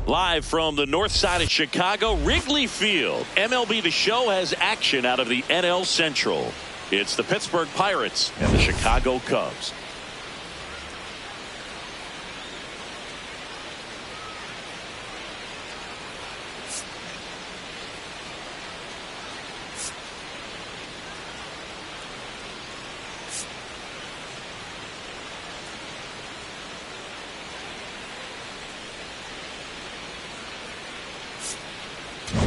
Live from the north side of Chicago, Wrigley Field. MLB The Show has action out of the NL Central. It's the Pittsburgh Pirates and the Chicago Cubs.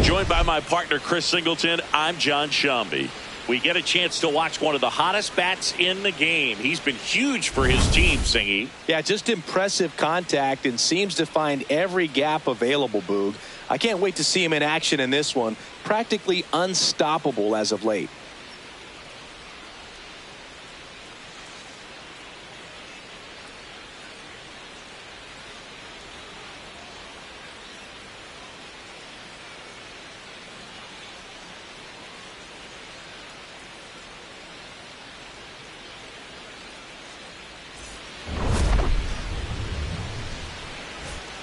Joined by my partner Chris Singleton, I'm John Shambi. We get a chance to watch one of the hottest bats in the game. He's been huge for his team, Singy. Yeah, just impressive contact and seems to find every gap available, Boog. I can't wait to see him in action in this one. Practically unstoppable as of late.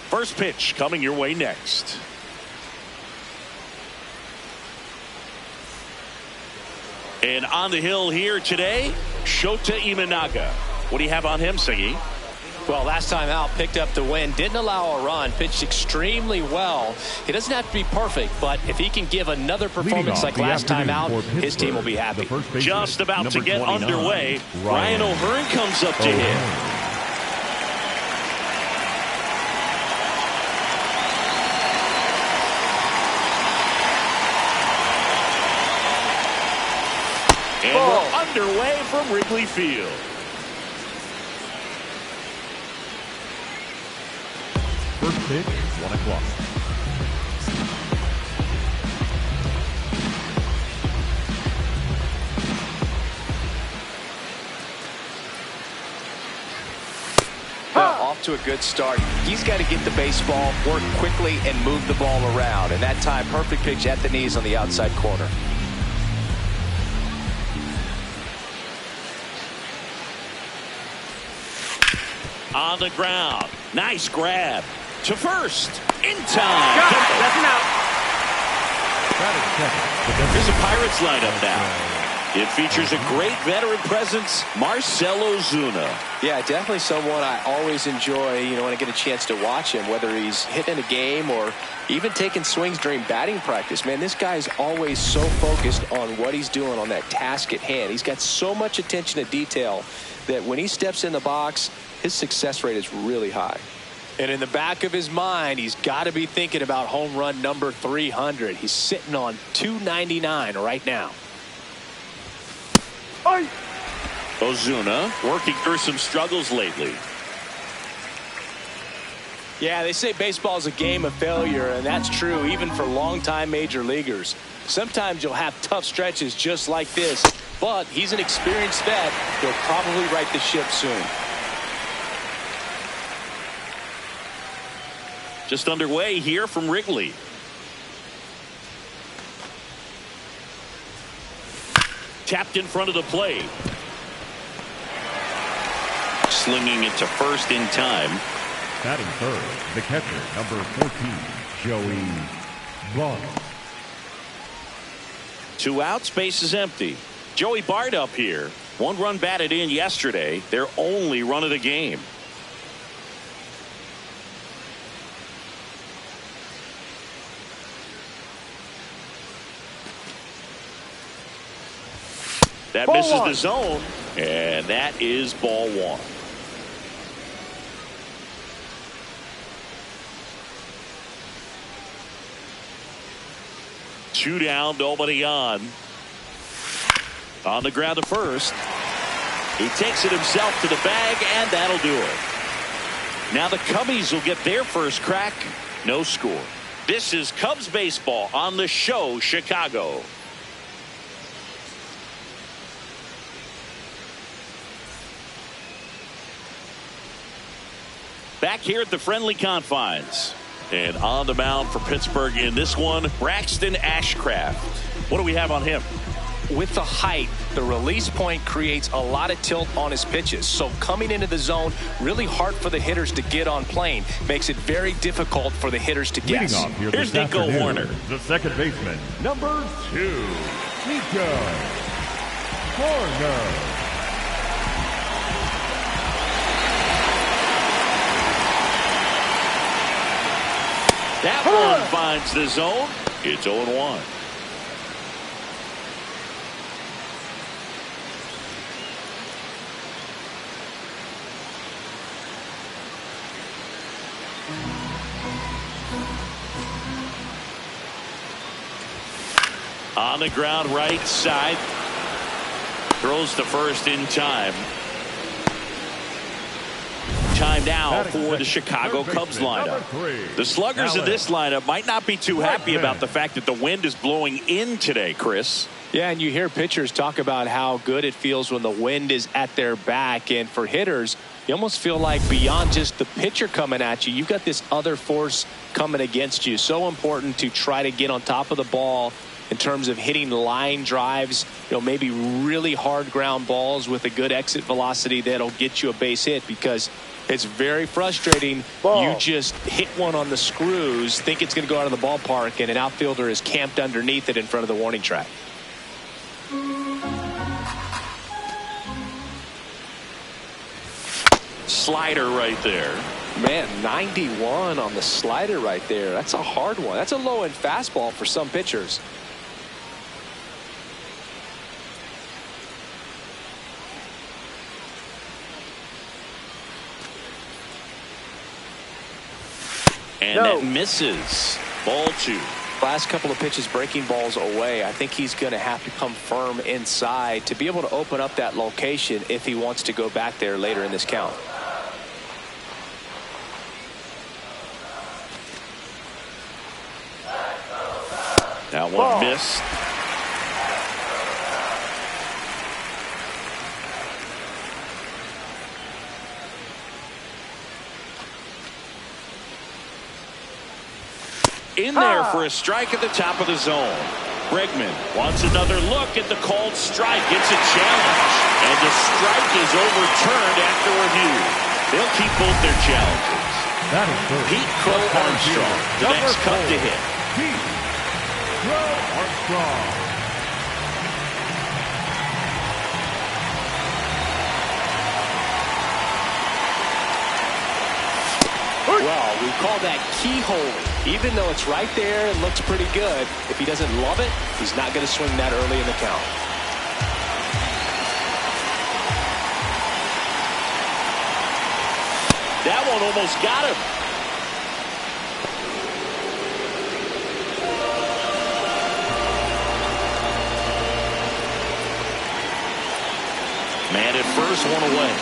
First pitch coming your way next. And on the hill here today, Shota Imanaga. What do you have on him, Singy? Well, last time out, picked up the win, didn't allow a run, pitched extremely well. He doesn't have to be perfect, but if he can give another performance like last time out, his team will be happy. Just about to get underway. Ryan O'Hearn comes up to hit. And we're underway from Wrigley Field. First pitch, 1 o'clock. Off to a good start. He's got to get the baseball, work quickly, and move the ball around. And that time, perfect pitch at the knees on the outside corner. On the ground. Nice grab. To first. In time. Got it. That's an out. Here's a Pirates lineup now. It features a great veteran presence, Marcell Ozuna. Yeah, definitely someone I always enjoy, when I get a chance to watch him, whether he's hitting a game or even taking swings during batting practice. Man, this guy's always so focused on what he's doing on that task at hand. He's got so much attention to detail that when he steps in the box, his success rate is really high. And in the back of his mind, he's got to be thinking about home run number 300. He's sitting on 299 right now. Ozuna working through some struggles lately. Yeah, they say baseball is a game of failure, and that's true even for longtime major leaguers. Sometimes you'll have tough stretches just like this, but he's an experienced vet. He'll probably right the ship soon. Just underway here from Wrigley. Tapped in front of the plate. Slinging it to first in time. Batting third, the catcher, number 14, Joey Bart. 2 outs, base is empty. Joey Bart up here. 1 run batted in yesterday. Their only run of the game. That misses the zone, and that is ball 1. Two down, nobody on. On the ground to first. He takes it himself to the bag, and that'll do it. Now the Cubbies will get their first crack. No score. This is Cubs baseball on the show, Chicago. Back here at the friendly confines. And on the mound for Pittsburgh in this one, Braxton Ashcraft. What do we have on him? with the height, the release point creates a lot of tilt on his pitches. So coming into the zone, really hard for the hitters to get on plane. Makes it very difficult for the hitters to guess. Here's Nico Horner. The second baseman, number 2, Nico Horner. That one finds the zone. It's 0-1. On the ground, right side. Throws to first in time. Time now for the Chicago Cubs lineup. The sluggers in this lineup might not be too happy about the fact that the wind is blowing in today, Chris. Yeah, and you hear pitchers talk about how good it feels when the wind is at their back. And for hitters, you almost feel like beyond just the pitcher coming at you, you've got this other force coming against you. So important to try to get on top of the ball in terms of hitting line drives, maybe really hard ground balls with a good exit velocity that'll get you a base hit, because it's very frustrating. You just hit one on the screws, think it's going to go out of the ballpark, and an outfielder is camped underneath it in front of the warning track. Slider right there. Man, 91 on the slider right there. That's a hard one. That's a low-end fastball for some pitchers. And that misses. Ball 2. Last couple of pitches breaking balls away. I think he's going to have to come firm inside to be able to open up that location if he wants to go back there later in this count. That one missed. In there for a strike at the top of the zone. Bregman wants another look at the called strike. It's a challenge. And the strike is overturned after review. They'll keep both their challenges. That is good. Pete Crow Armstrong, the next Cub to hit. Pete Crow Armstrong. Well, we call that keyhole. Even though it's right there, it looks pretty good. If he doesn't love it, he's not going to swing that early in the count. That one almost got him. Man at first, one away.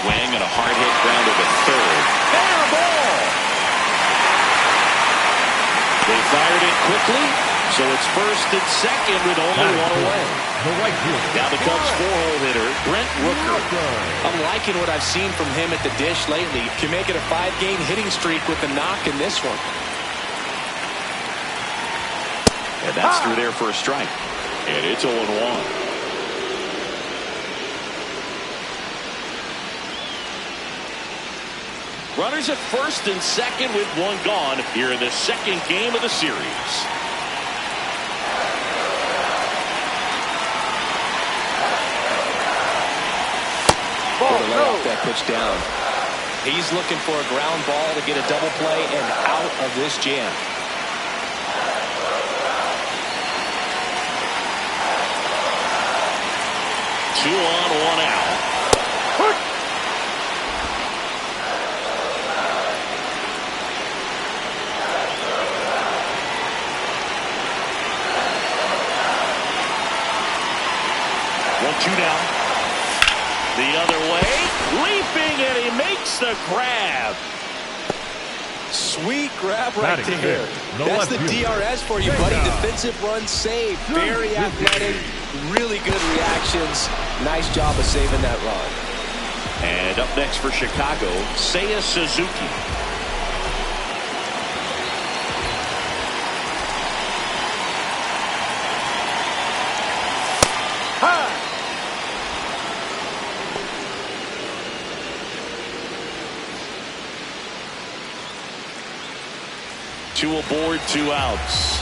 Swing and a hard hit ground to third. Fair ball. They fired it quickly, so it's first and second with only one away. Now the Cubs' 4-hole hitter, Brent Rooker. I'm liking what I've seen from him at the dish lately. Can make it a 5-game hitting streak with the knock in this one. And that's through there for a strike. And it's 0-1. Runners at first and second with one gone here in the second game of the series. Lay off that pitch down. He's looking for a ground ball to get a double play and out of this jam. Two on, one out. Two down. The other way. Leaping, and he makes the grab. Sweet grab right there. That's the DRS for you, buddy. Defensive run saved. Very athletic. Really good reactions. Nice job of saving that run. And up next for Chicago, Seiya Suzuki. Two aboard, 2 outs.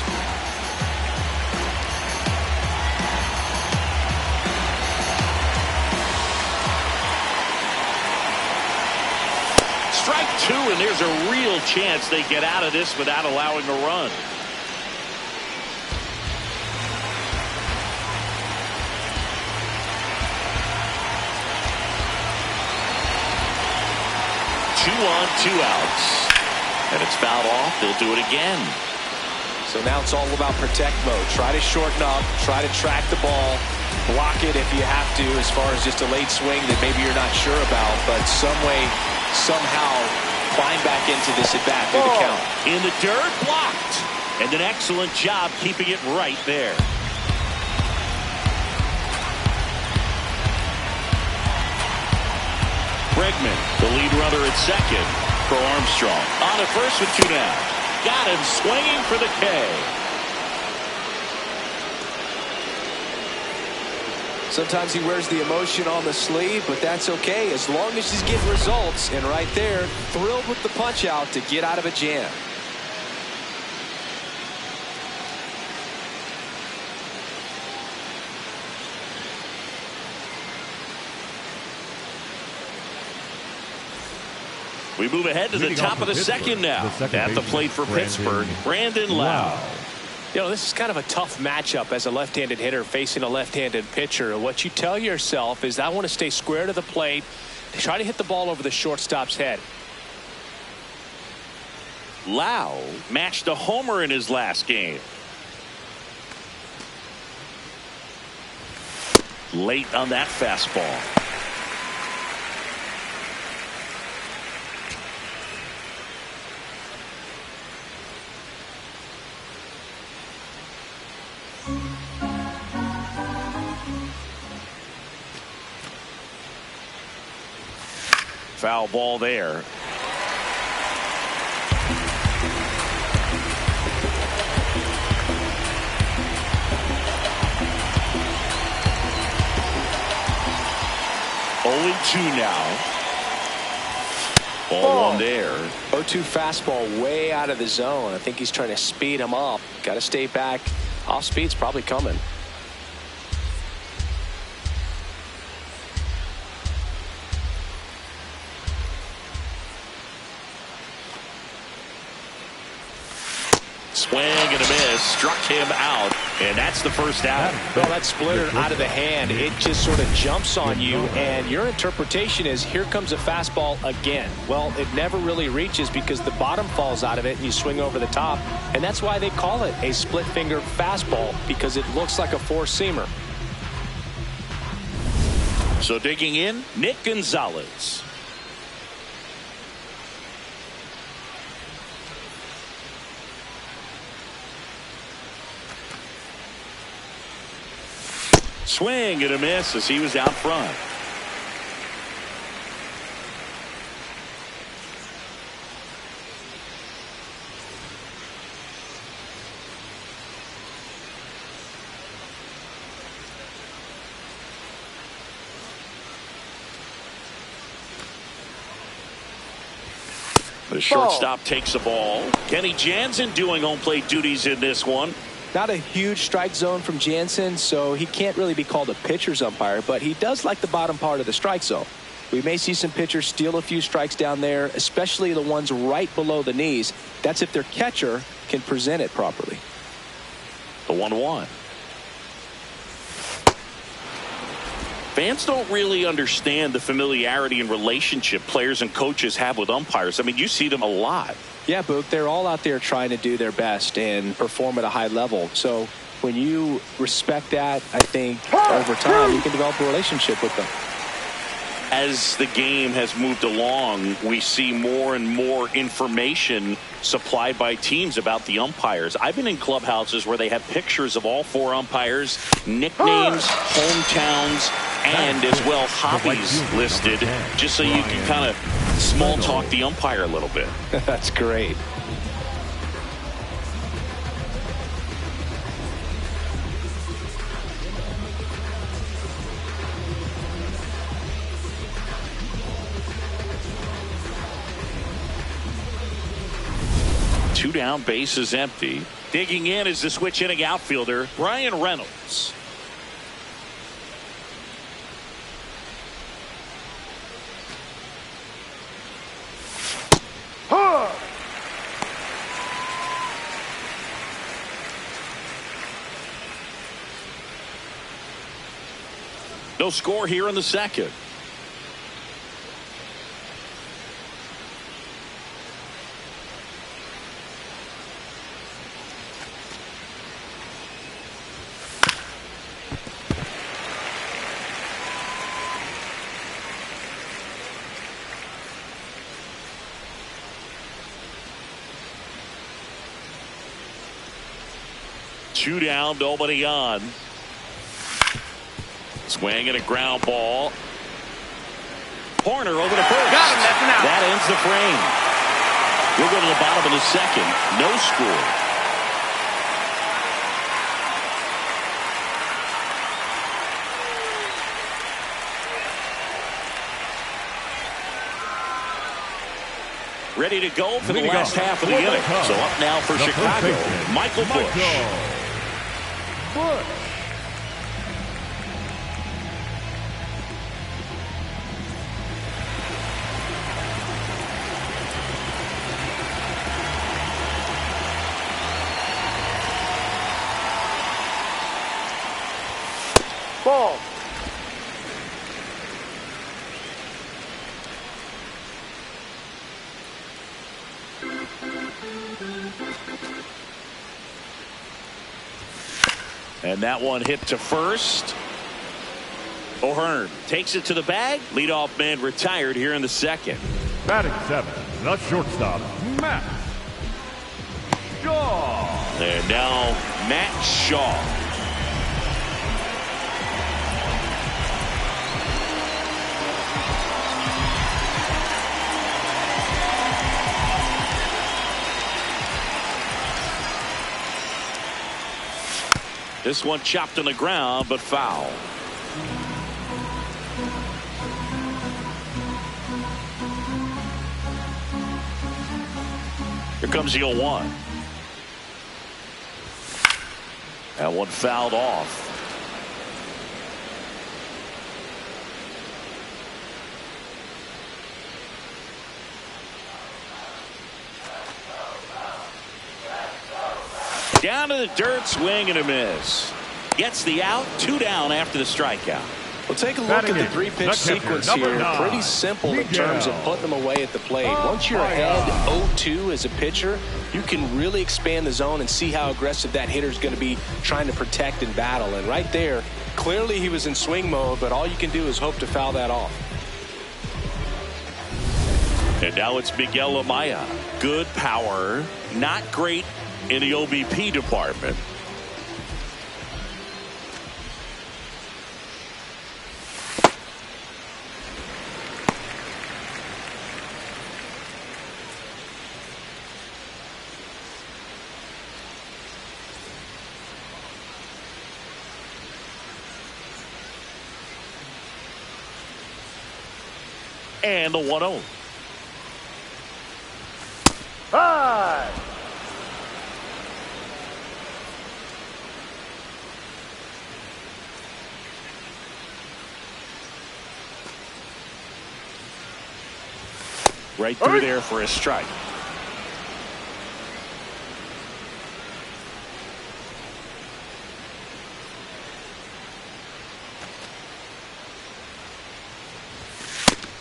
Strike 2, and there's a real chance they get out of this without allowing a run. Two on, 2 outs. And it's fouled off. They'll do it again. So now it's all about protect mode. Try to shorten up. Try to track the ball. Block it if you have to, as far as just a late swing that maybe you're not sure about. But some way, somehow, climb back into this at-bat through the count. In the dirt, blocked. And an excellent job keeping it right there. Bregman, the lead runner at second for Armstrong. On at first with 2 down. Got him swinging for the K. Sometimes he wears the emotion on the sleeve, but that's okay as long as he's getting results. And right there, thrilled with the punch out to get out of a jam. We move ahead to the top of the second now. At the plate for Pittsburgh, Brandon Lau. You know, this is kind of a tough matchup as a left-handed hitter facing a left-handed pitcher. What you tell yourself is, I want to stay square to the plate, try to hit the ball over the shortstop's head. Lau matched a homer in his last game. Late on that fastball. Foul ball there. Only 2 now. Ball 1 there. 0-2 fastball way out of the zone. I think he's trying to speed him up. Got to stay back. Off speed's probably coming. Swing and a miss, struck him out, and that's the first out. Well, that splitter out of the hand, it just sort of jumps on you, and your interpretation is, here comes a fastball again. Well, it never really reaches because the bottom falls out of it and you swing over the top, and that's why they call it a split finger fastball, because it looks like a four-seamer. So digging in, Nick Gonzalez. Swing and a miss as he was out front. The shortstop takes the ball. Kenny Jansen doing home plate duties in this one. Not a huge strike zone from Jansen, so he can't really be called a pitcher's umpire, but he does like the bottom part of the strike zone. We may see some pitchers steal a few strikes down there, especially the ones right below the knees. That's if their catcher can present it properly. The 1-1. Fans don't really understand the familiarity and relationship players and coaches have with umpires. I mean, you see them a lot. Yeah, Boog, they're all out there trying to do their best and perform at a high level. So when you respect that, I think over time you can develop a relationship with them. As the game has moved along, we see more and more information supplied by teams about the umpires. I've been in clubhouses where they have pictures of all 4 umpires, nicknames, hometowns, and as well hobbies listed, just so you can kind of small talk the umpire a little bit. That's great. 2 down, bases empty. Digging in is the switch inning outfielder, Brian Reynolds. No score here in the second. Two down, nobody on. Swing and a ground ball. Corner over to first. Got him. That's an out. That ends the frame. We'll go to the bottom of the second. No score. Ready to go for the last half of the inning. So up now for Chicago, Michael Busch. Ball. And that one hit to first. O'Hearn takes it to the bag. Leadoff man retired here in the second. Batting 7, the shortstop, Matt Shaw. And now Matt Shaw. This one chopped on the ground, but foul. Here comes the 0-1. That one fouled off. Down to the dirt, swing and a miss. Gets the out, 2 down after the strikeout. Well, take a look at the 3-pitch sequence here. Pretty simple in terms of putting them away at the plate. Once you're ahead 0-2 as a pitcher, you can really expand the zone and see how aggressive that hitter is going to be trying to protect and battle. And right there, clearly he was in swing mode, but all you can do is hope to foul that off. And now it's Miguel Amaya. Good power, not great in the OBP department. And the 1-0. Five. Right through there for a strike.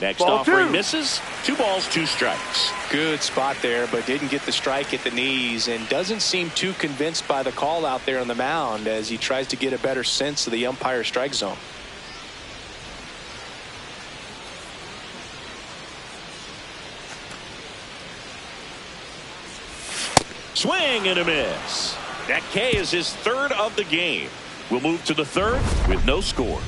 Next offering misses. 2 balls, 2 strikes. Good spot there, but didn't get the strike at the knees and doesn't seem too convinced by the call out there on the mound as he tries to get a better sense of the umpire strike zone. Swing and a miss. That K is his 3rd of the game. We'll move to the 3rd with no score.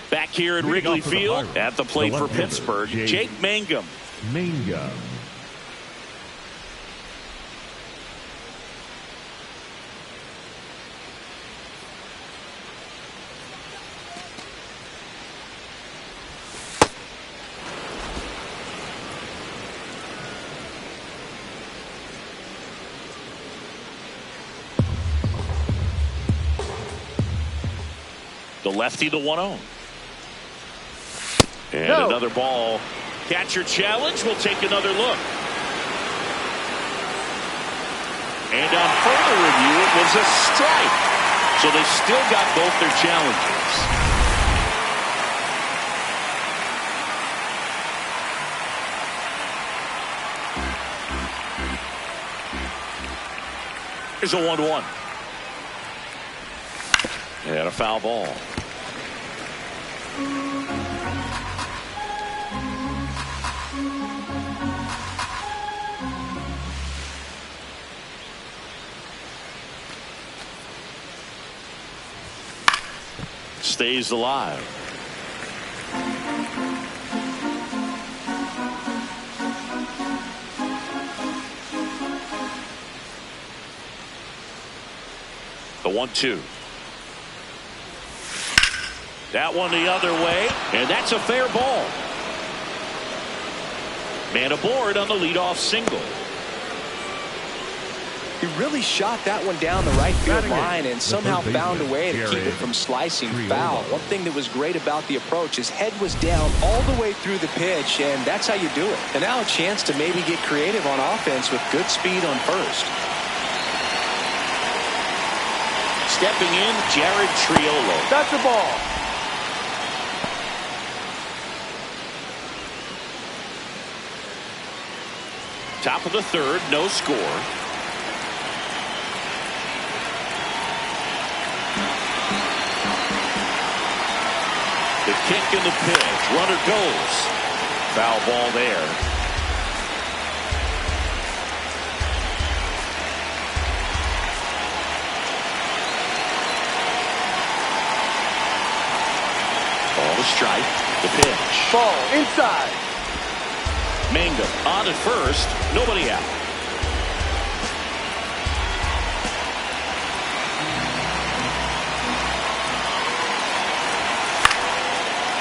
Back here at Wrigley Field at the plate for Pittsburgh, Jake Mangum. The lefty, the 1-0. And another ball. Catcher challenge. We'll take another look. And on further review, it was a strike. So they still got both their challenges. Here's a 1-1. And a foul ball. Stays alive. The 1-2. That one the other way, and that's a fair ball. Man aboard on the leadoff single. He really shot that one down the right field line and somehow found a way to keep it from slicing foul. One thing that was great about the approach, his head was down all the way through the pitch, and that's how you do it. And now a chance to maybe get creative on offense with good speed on first. Stepping in, Jared Triolo. That's the ball. Top of the third, no score. The kick and the pitch. Runner goes. Foul ball there. Ball to strike. The pitch. Ball inside. Mangum on at first. Nobody out.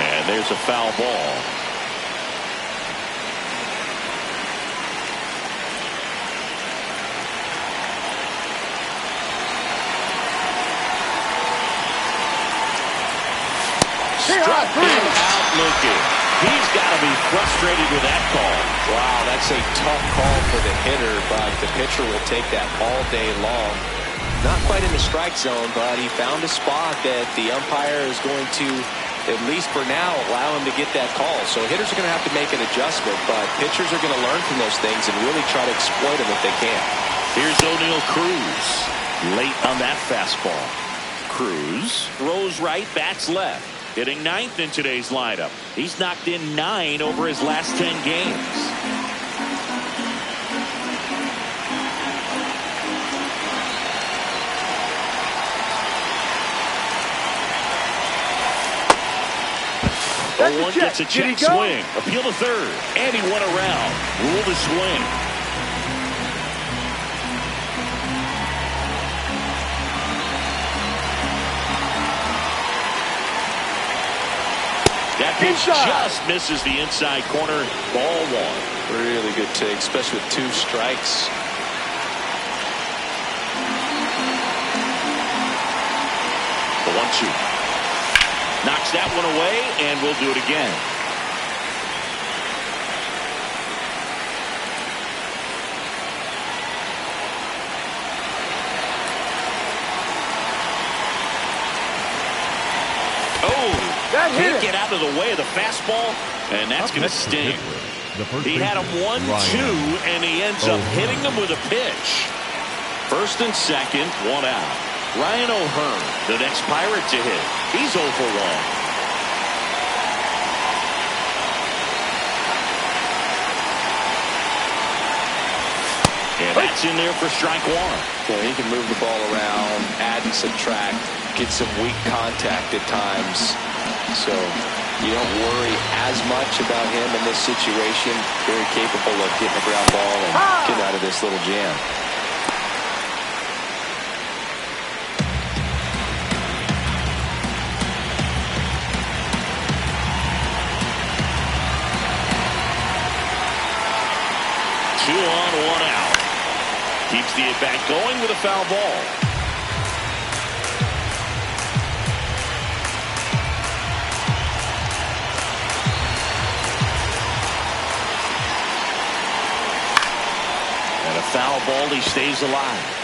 And there's a foul ball. Struck him out looking. He's got to be frustrated with that call. Wow, that's a tough call for the hitter, but the pitcher will take that all day long. Not quite in the strike zone, but he found a spot that the umpire is going to, at least for now, allow him to get that call. So hitters are going to have to make an adjustment, but pitchers are going to learn from those things and really try to exploit them if they can. Here's O'Neill Cruz. Late on that fastball. Cruz throws right, bats left. Hitting ninth in today's lineup. He's knocked in 9 over his last 10 games. One gets a check swing. Appeal to third. And he went around. Ruled a swing. That pitch just misses the inside corner. Ball 1. Really good take, especially with 2 strikes. The 1-2. Knocks that one away, and we'll do it again. Can't get out of the way of the fastball, and that's going to sting. He had him 1-2, and he ends up hitting him with a pitch. First and second, 1 out. Ryan O'Hearn, the next Pirate to hit. He's 0 for 1. And that's in there for strike 1. Well, he can move the ball around, add and subtract, get some weak contact at times. So you don't worry as much about him in this situation. Very capable of getting a ground ball and getting out of this little jam. Two on, 1 out. Keeps the at-bat going with a foul ball. foul ball. He stays alive.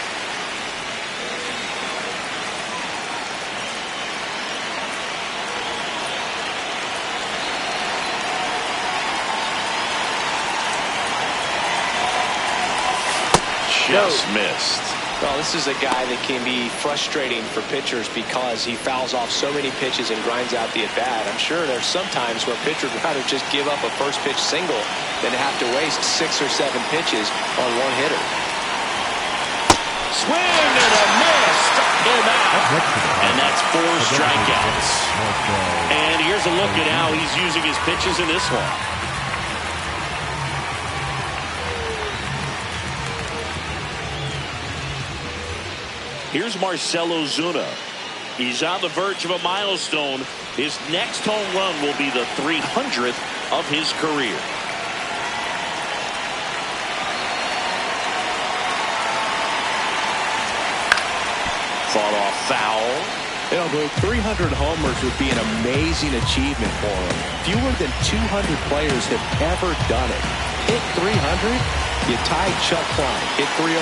Just missed. Well, this is a guy that can be frustrating for pitchers because he fouls off so many pitches and grinds out the at-bat. I'm sure there's some times where pitchers would rather just give up a first pitch single than have to waste 6 or 7 pitches on one hitter. Swing and a miss. Struck him out. And that's 4 strikeouts. And here's a look at how he's using his pitches in this one. Here's Marcell Ozuna. He's on the verge of a milestone. His next home run will be the 300th of his career. Fought off foul. You know, 300 homers would be an amazing achievement for him. Fewer than 200 players have ever done it. Hit 300, you tie Chuck Klein. Hit 301,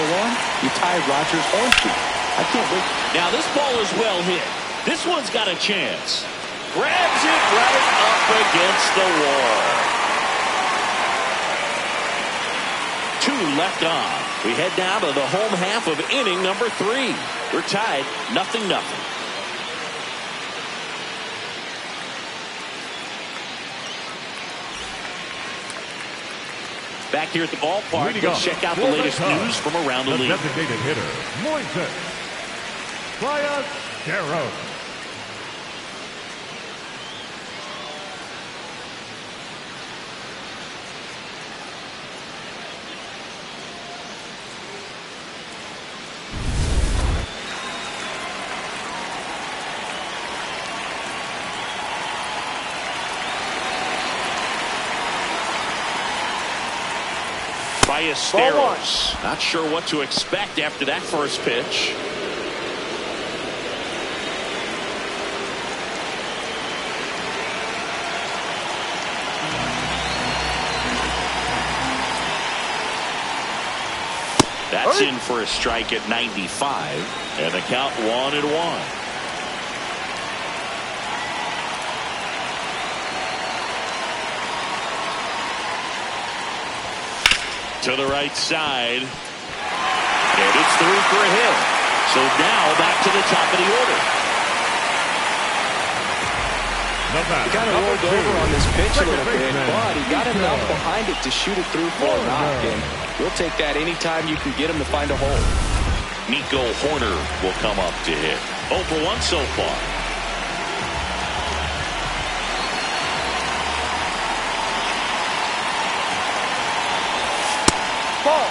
you tie Rogers Hornsby. I can't wait. Now this ball is well hit. This one's got a chance. Grabs it right up against the wall. 2 left on. We head down to the home half of inning number 3. We're tied 0-0. Back here at the ballpark, let's check out the latest news from around the league. Designated hitter, Moises Ballesteros. Ballesteros. Not sure what to expect after that first pitch. That's in for a strike at 95. And the count 1-1. To the right side. And it's through for a hit. So now back to the top of the order. He got it rolled over on this pitch a little bit, but he got enough behind it to shoot it through for a knock. And we'll take that anytime you can get him to find a hole. Nico Horner will come up to hit. 0 for 1 so far. Ball.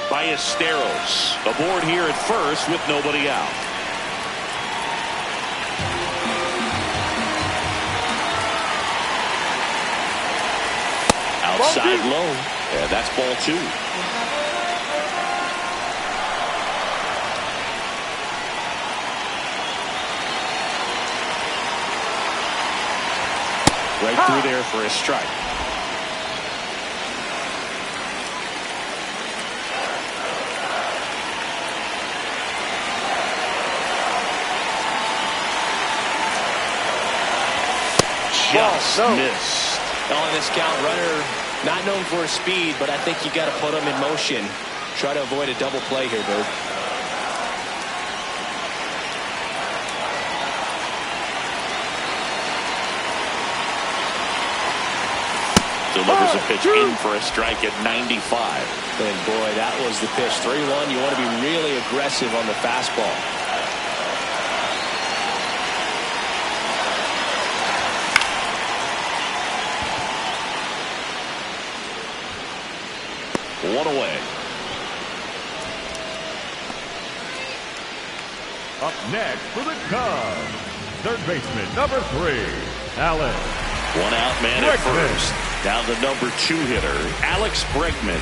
Ballesteros aboard here at first with nobody out. Outside low. Yeah, that's ball 2. Right through there for a strike. Just missed. On this count, runner not known for his speed, but I think you got to put him in motion. Try to avoid a double play here, Bird. Delivers a pitch in for a strike at 95. And boy, that was the pitch. 3-1. You want to be really aggressive on the fastball. One away. Up next for the Cubs, third baseman, number 3, Alex. 1 out man at first. Down the number 2 hitter, Alex Bregman.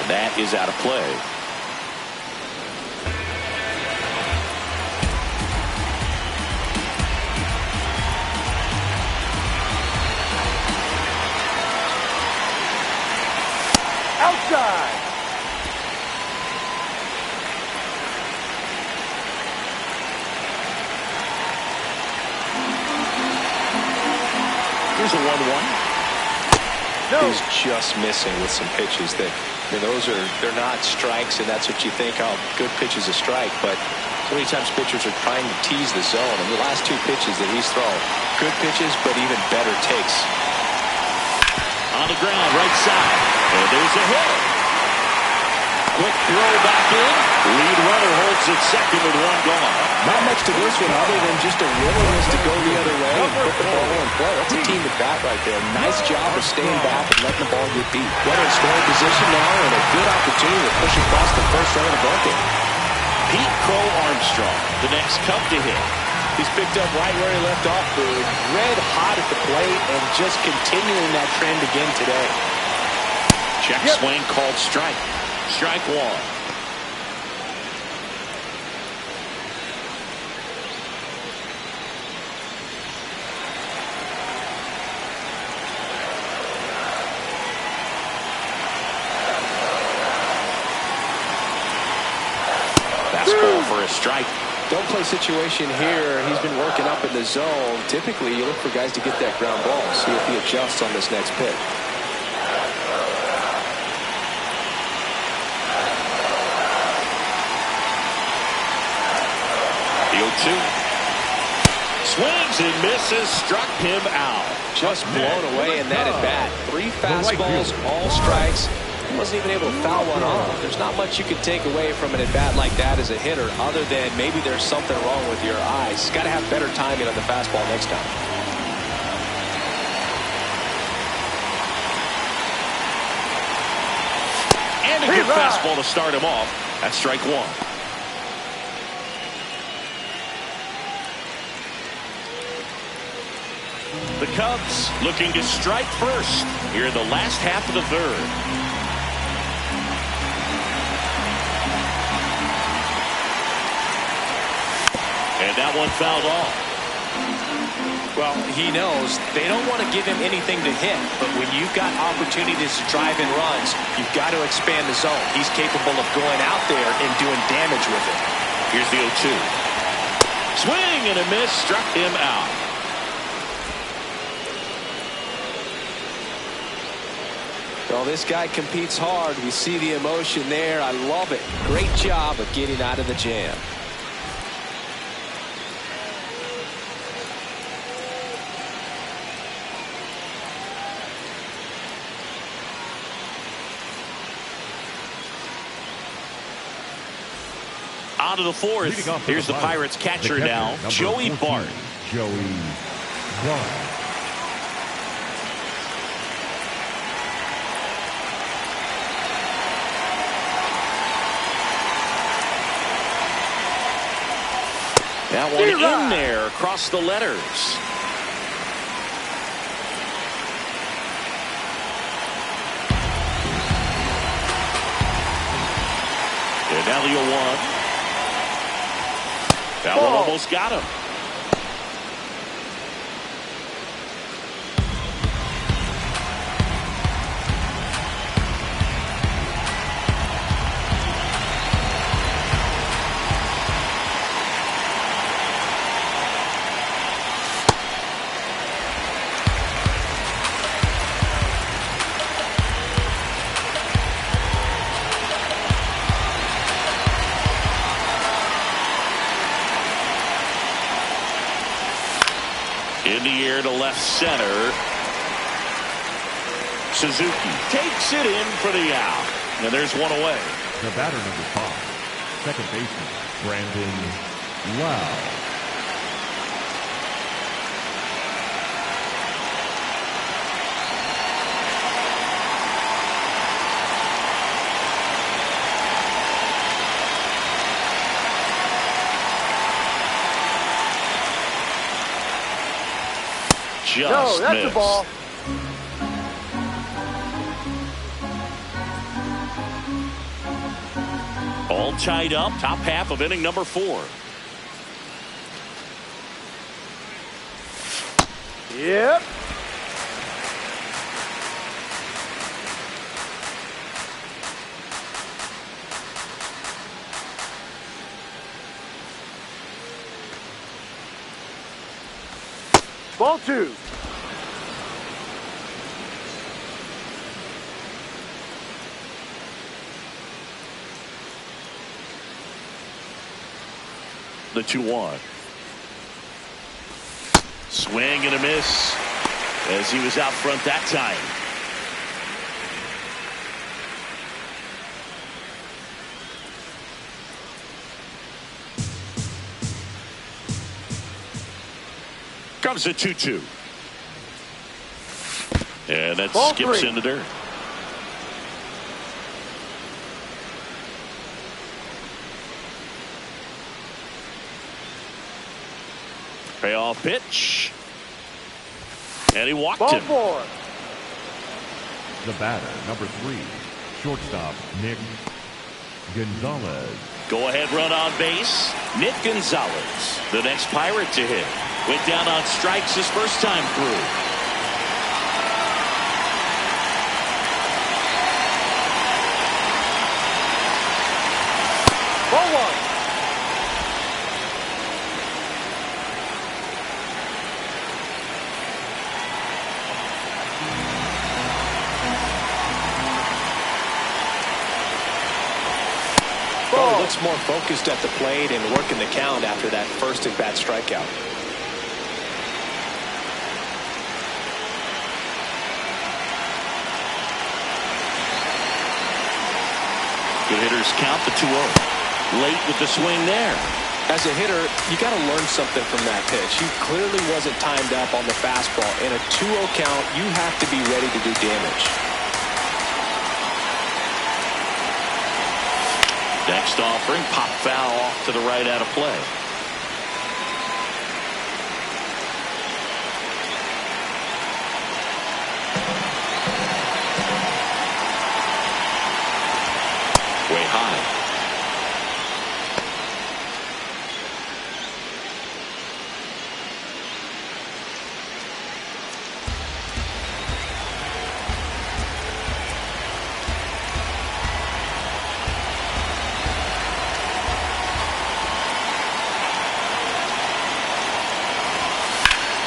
And that is out of play. Outside. Here's a 1-1. No. He's just missing with some pitches that, I mean, they're not strikes, and that's what you think, oh, good pitch is a strike, but so many times pitchers are trying to tease the zone, and the last two pitches that he's thrown, good pitches, but even better takes. On the ground, right side, and there's a hit. Quick throw back in. Lead runner holds at second with one gone. Not much to this one other than just a willingness to go the other way and put the ball in play. That's a team at bat right there. Nice job of staying back and letting the ball get beat. Runner in scoring position now and a good opportunity to push across the first run of the bucket. Pete Crow Armstrong, the next come to hit. He's picked up right where he left off, Boog. Red hot at the plate and just continuing that trend again today. Check swing called strike. Strike one. Fastball for a strike. Don't play situation here. He's been working up in the zone. Typically, you look for guys to get that ground ball. See if he adjusts on this next pitch. The 0-2. Swings and misses. Struck him out. Just blown away in that at bat. 3 fastballs, all strikes. He wasn't even able to foul one off. There's not much you can take away from an at bat like that as a hitter, other than maybe there's something wrong with your eyes. Got to have better timing on the fastball next time. And a good fastball to start him off. That's strike one. The Cubs looking to strike first here in the last half of the third. And that one fouled off. Well, he knows they don't want to give him anything to hit, but when you've got opportunities to drive in runs, you've got to expand the zone. He's capable of going out there and doing damage with it. Here's the 0-2. Swing and a miss, struck him out. Well, this guy competes hard. We see the emotion there. I love it. Great job of getting out of the jam. On to the fourth. Here's the Pirates catcher now, Joey Bart. Joey Bart. That one in there across the letters. And now the 0-1. That one almost got him. In the air to left center. Suzuki takes it in for the out. And there's one away. The batter number 5, second baseman, Brandon Lau. Just that's missed. the ball. All tied up, top half of inning number 4. Yep. Ball 2. The 2-1. Swing and a miss as he was out front that time. Comes a 2-2. And that Ball skips 3. in the dirt. Payoff pitch. And he walked Ball him. 4. The batter, number 3, shortstop Nick Gonzalez. Go ahead run on base. Nick Gonzalez, the next Pirate to hit. Went down on strikes his first time through. Ball 1. Well, he looks more focused at the plate and working the count after that first at-bat strikeout. Good hitters count the 2-0. Late with the swing there. As a hitter, you got to learn something from that pitch. He clearly wasn't timed up on the fastball. In a 2-0 count, you have to be ready to do damage. Next offering, pop foul off to the right out of play. Way high.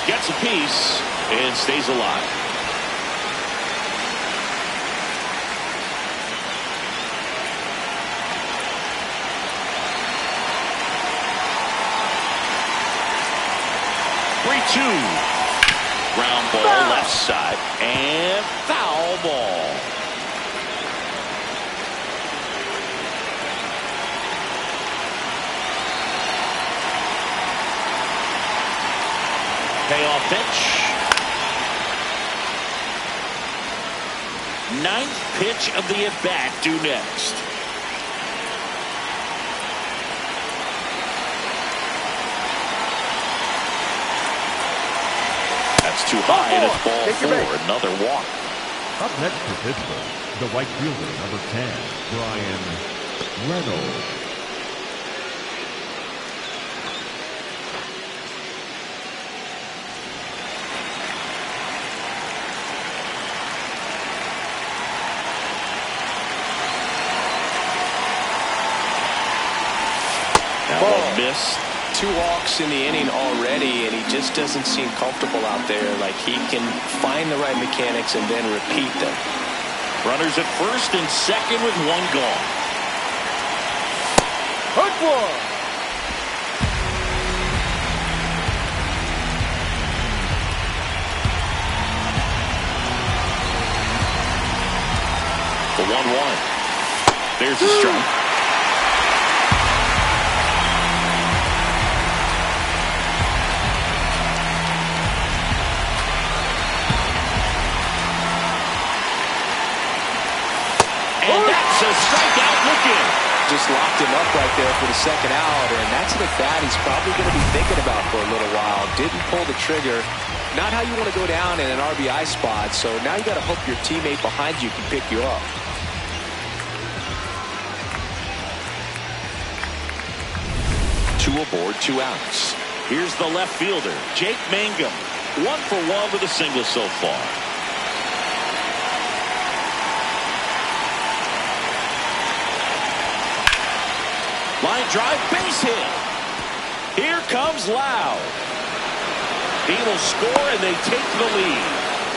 Gets a piece and stays alive. Ground ball Foul. left side and foul ball. Payoff pitch. 9th pitch of the at-bat due next. That's too high, and it's ball Take your 4. base. Another walk. Up next for Pittsburgh, the right fielder, number 10, Brian Reynolds. Now a miss. 2 walks in the inning already, and he just doesn't seem comfortable out there. Like he can find the right mechanics and then repeat them. Runners at first and second with 1 gone. Hook 1. The 1-1. There's the strike. And that's a strikeout looking. Just locked him up right there for the second out, and that's an at-bat he's probably going to be thinking about for a little while. Didn't pull the trigger. Not how you want to go down in an RBI spot, so now you got to hope your teammate behind you can pick you up. Two aboard, 2 outs. Here's the left fielder, Jake Mangum. 1 for 1 with a single so far. Line drive, base hit. Here comes Lau. He will score and they take the lead.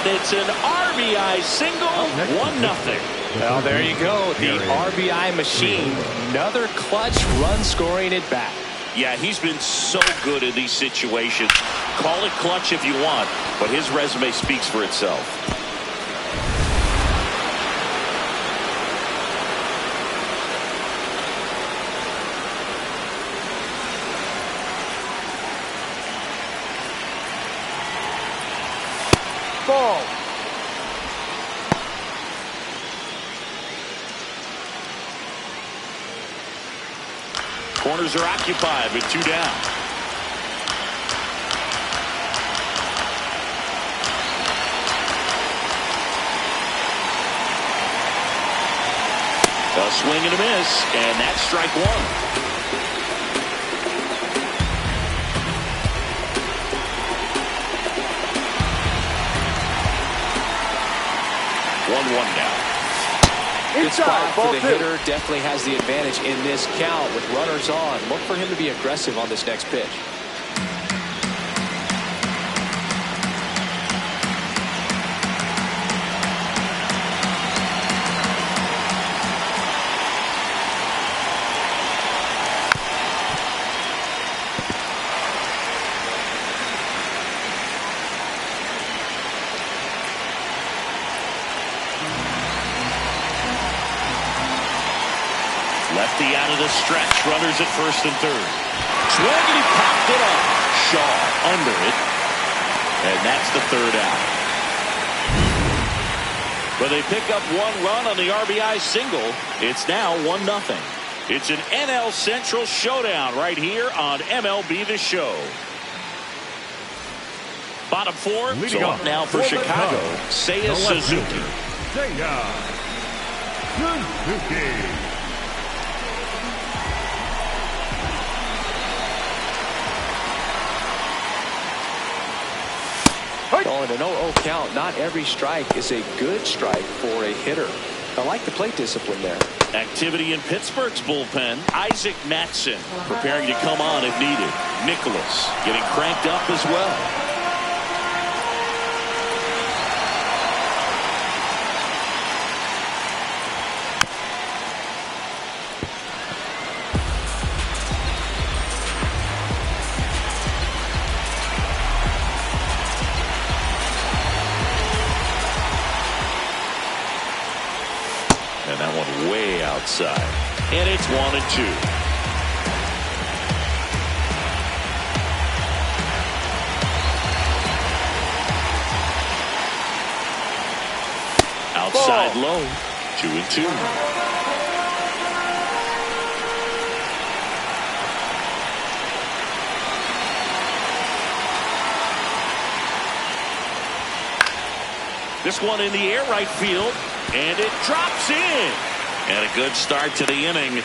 It's an RBI single, 1-0. Well, there you go. The RBI machine. Another clutch run scoring at bat. Yeah, he's been so good in these situations. Call it clutch if you want, but his resume speaks for itself. Ball. Corners are occupied with 2 down. A swing and a miss, and that's strike 1. 1-1 now. Good spot for the hitter. Definitely has the advantage in this count with runners on. Look for him to be aggressive on this next pitch. Lefty out of the stretch. Runners at first and third. Swing and he popped it up. Shaw under it. And that's the 3rd out. But they pick up 1 run on the RBI single. It's now 1-0. It's an NL Central showdown right here on MLB The Show. Bottom 4. So up now for Chicago. Seiya Suzuki. Seiya Suzuki. Going an 0-0 count. Not every strike is a good strike for a hitter. I like the plate discipline there. Activity in Pittsburgh's bullpen. Isaac Matson preparing to come on if needed. Nicholas getting cranked up as well. And that one way outside. And it's 1-2. Outside low. 2-2. This one in the air right field. And it drops in. And a good start to the inning.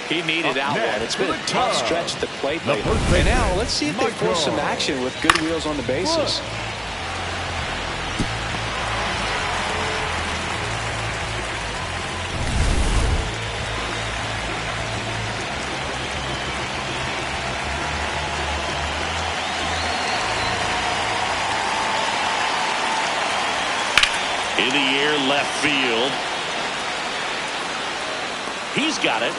He needed that one. It's been a tough stretch at the plate lately. And now let's see if they force some action with good wheels on the bases. In the air left field. He's got it.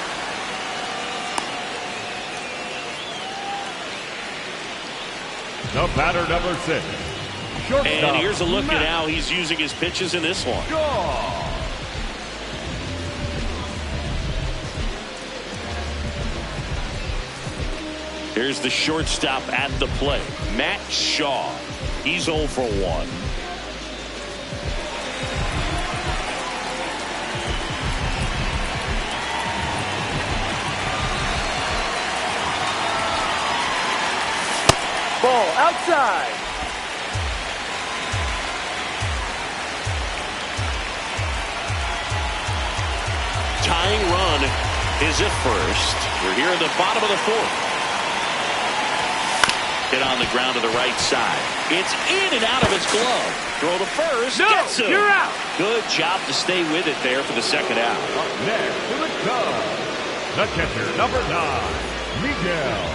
The batter number 6. Shortstop. And here's a look at how he's using his pitches in this one. Here's the shortstop at the plate. Matt Shaw. He's 0 for 1. Ball outside. Tying run is at first. We're here in the bottom of the fourth. Hit on the ground to the right side. It's in and out of his glove. Throw to first. No, gets him. you're out. Good job to stay with it there for the second out. Up next for the Cubs, the catcher, number 9, Miguel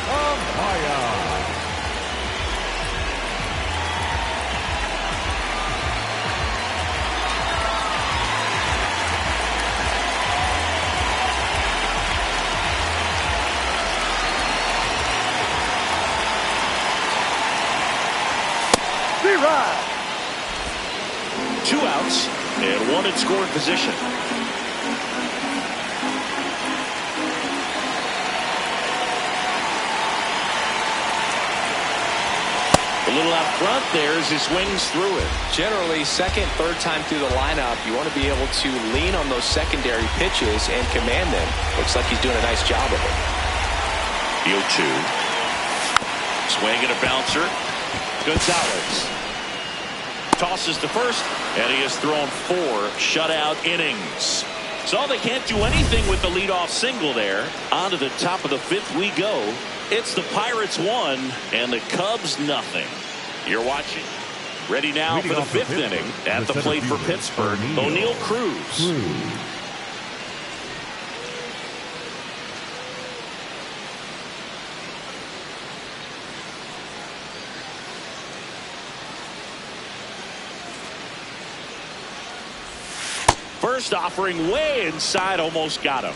Amaya. Right. 2 outs and 1 in scoring position. A little out front there as he swings through it. Generally, second, third time through the lineup, you want to be able to lean on those secondary pitches and command them. Looks like he's doing a nice job of it. The 0-2. Swing and a bouncer. Gonzalez tosses to first, and he has thrown 4 shutout innings. So they can't do anything with the leadoff single there. On to the top of the 5th we go. It's the Pirates 1 and the Cubs nothing. You're watching. Ready now for the 5th inning. At the plate for Pittsburgh, O'Neal Cruz. First offering way inside, almost got him.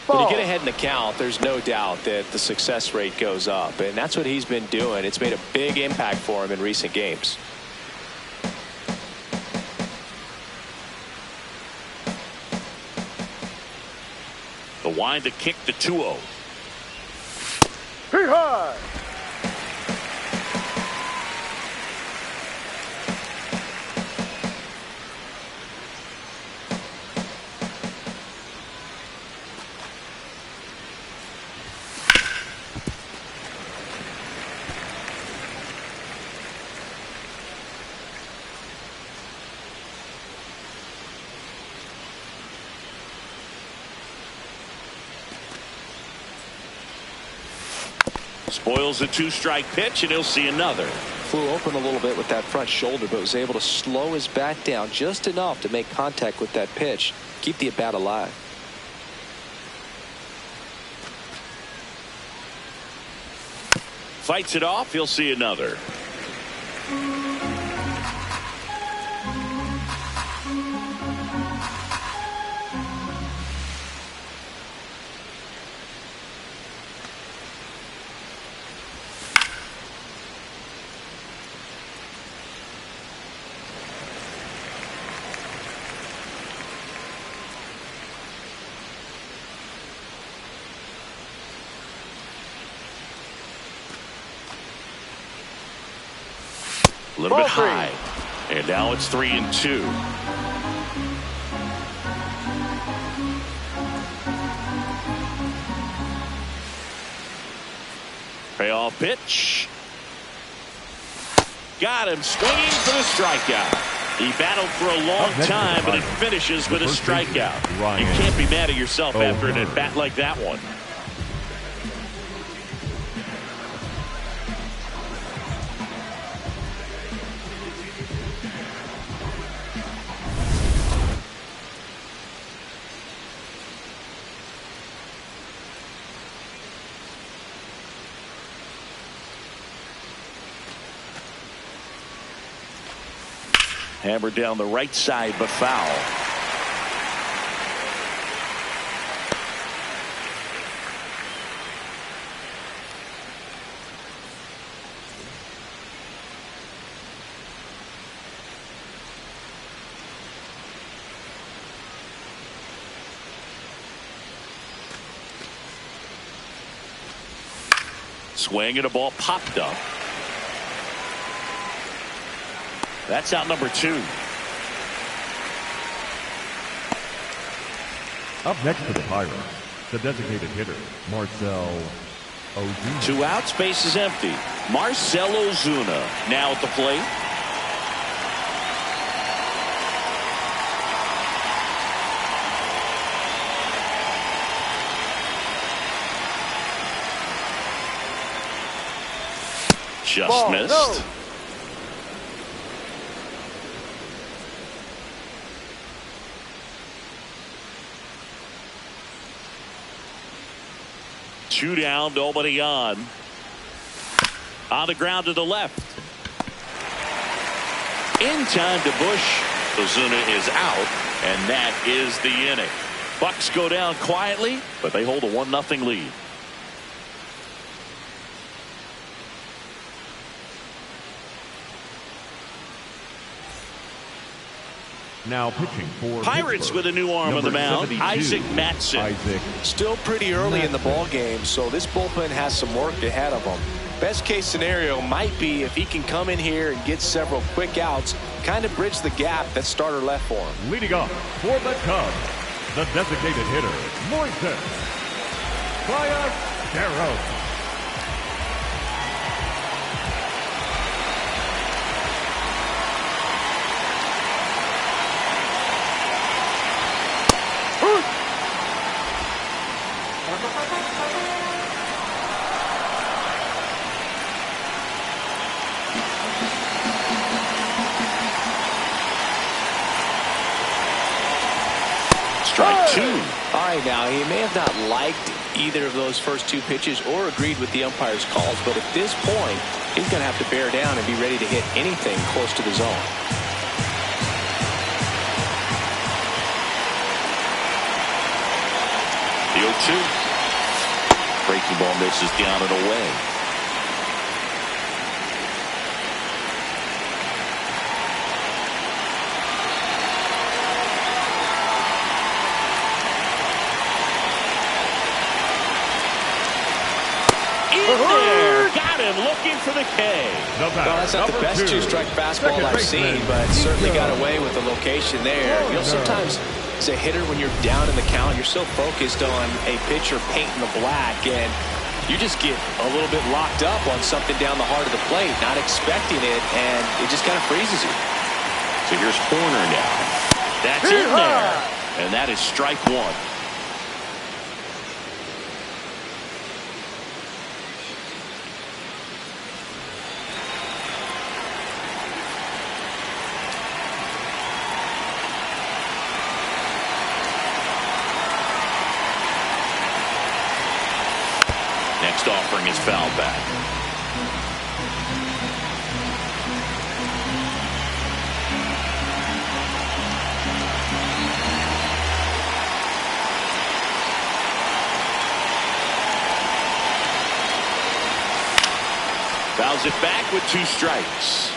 When you get ahead in the count, there's no doubt that the success rate goes up, and that's what he's been doing. It's made a big impact for him in recent games. The wind to kick the 2-0. Hey, high. Spoils a 2-strike pitch, and he'll see another. Flew open a little bit with that front shoulder, but was able to slow his bat down just enough to make contact with that pitch. Keep the at-bat alive. Fights it off, he'll see another. A little bit high. And now it's 3-2. Payoff pitch. Got him swinging for the strikeout. He battled for a long time, but it finishes with a strikeout. You can't be mad at yourself after an at-bat like that one. Hammered down the right side, but foul. Swing and a ball popped up. That's out number 2. Up next for the Pirates, the designated hitter, Marcell Ozuna. 2 outs, base is empty. Marcell Ozuna now at the plate. Just Ball, missed. no. Two down, nobody on. On the ground to the left. In time to Bush. Ozuna is out, and that is the inning. Bucks go down quietly, but they hold a 1-0 lead. Now pitching for Pirates Pittsburgh, with a new arm on the number mound, 72, Isaac Matson. Isaac. Still pretty early in the ball game, so this bullpen has some work ahead of him. Best case scenario might be if he can come in here and get several quick outs, kind of bridge the gap that starter left for him. Leading off for the Cubs, the designated hitter, Moises Ballesteros. Strike 2. All right, now he may have not liked either of those first 2 pitches or agreed with the umpire's calls, but at this point, he's going to have to bear down and be ready to hit anything close to the zone. The 0-2. Breaking ball misses down and away. In there. Got him looking for the K. The batter, Well, that's not the number best 2, two-strike fastball second I've seen, baseman, but certainly got Nico. away with the location there. You know, sometimes as a hitter, when you're down in the count, you're so focused on a pitcher painting the black, and you just get a little bit locked up on something down the heart of the plate, not expecting it, and it just kind of freezes you. So here's Horner now. That's in there. And that is strike 1. Next offering is foul back. Fouls it back with 2 strikes.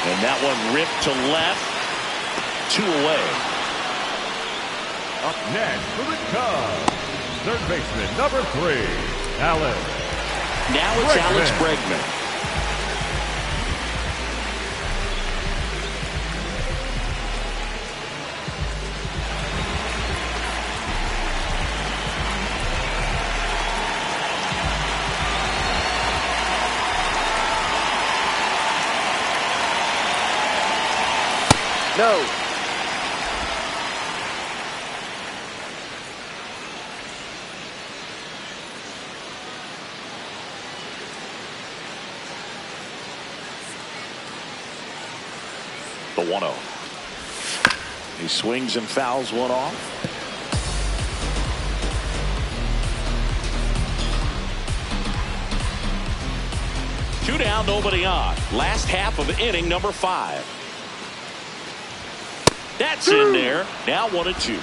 And that one ripped to left. 2 away. Up next for the Cubs, third baseman, number 3, Alex. Now it's Bregman. Alex Bregman. No. The 1-0. He swings and fouls one off. Two down, nobody on. Last half of inning number 5. That's in there. Now 1-2.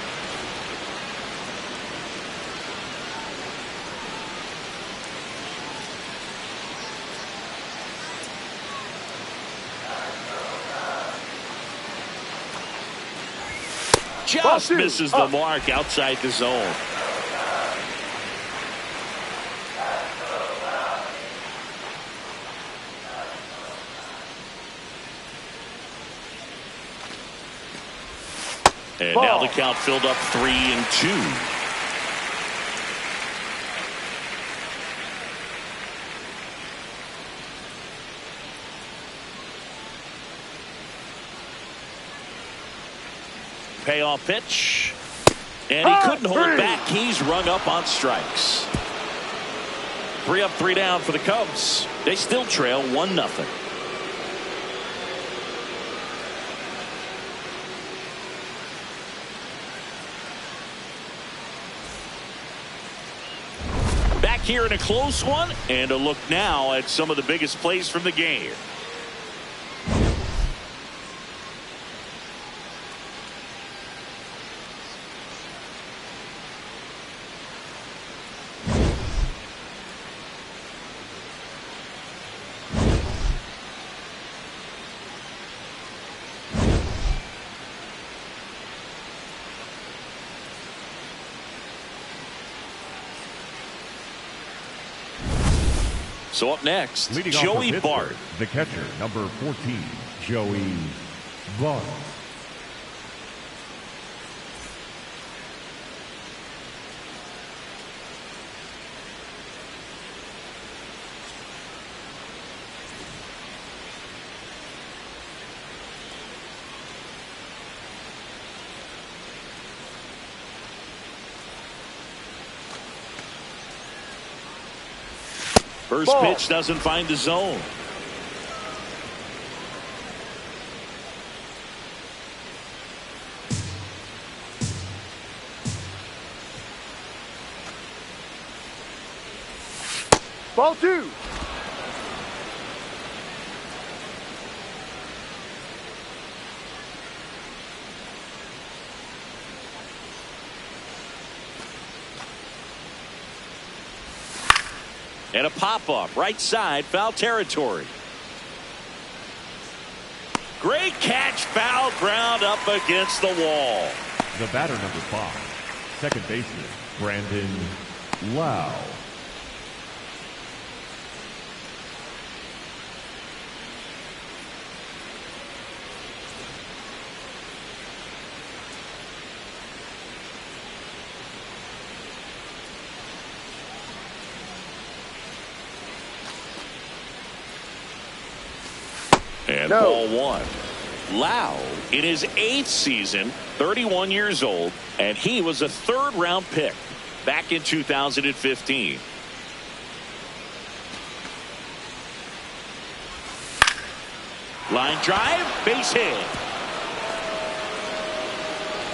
Just misses the mark outside the zone. And Ball. now the count filled up 3-2. Payoff pitch. And he couldn't hold back. He's rung up on strikes. 3 up, 3 down for the Cubs. They still trail 1-0. Back here in a close one, and a look now at some of the biggest plays from the game. So up next, Leading off Joey for Bart. Pittsburgh, the catcher, number 14, Joey Bart. First Ball. pitch doesn't find the zone. Ball 2. And a pop-up, right side, foul territory. Great catch, foul ground up against the wall. The batter, number 5, second baseman, Brandon Lau. And No. ball 1. Lau, in his 8th season, 31 years old, and he was a 3rd-round pick back in 2015. Line drive, base hit.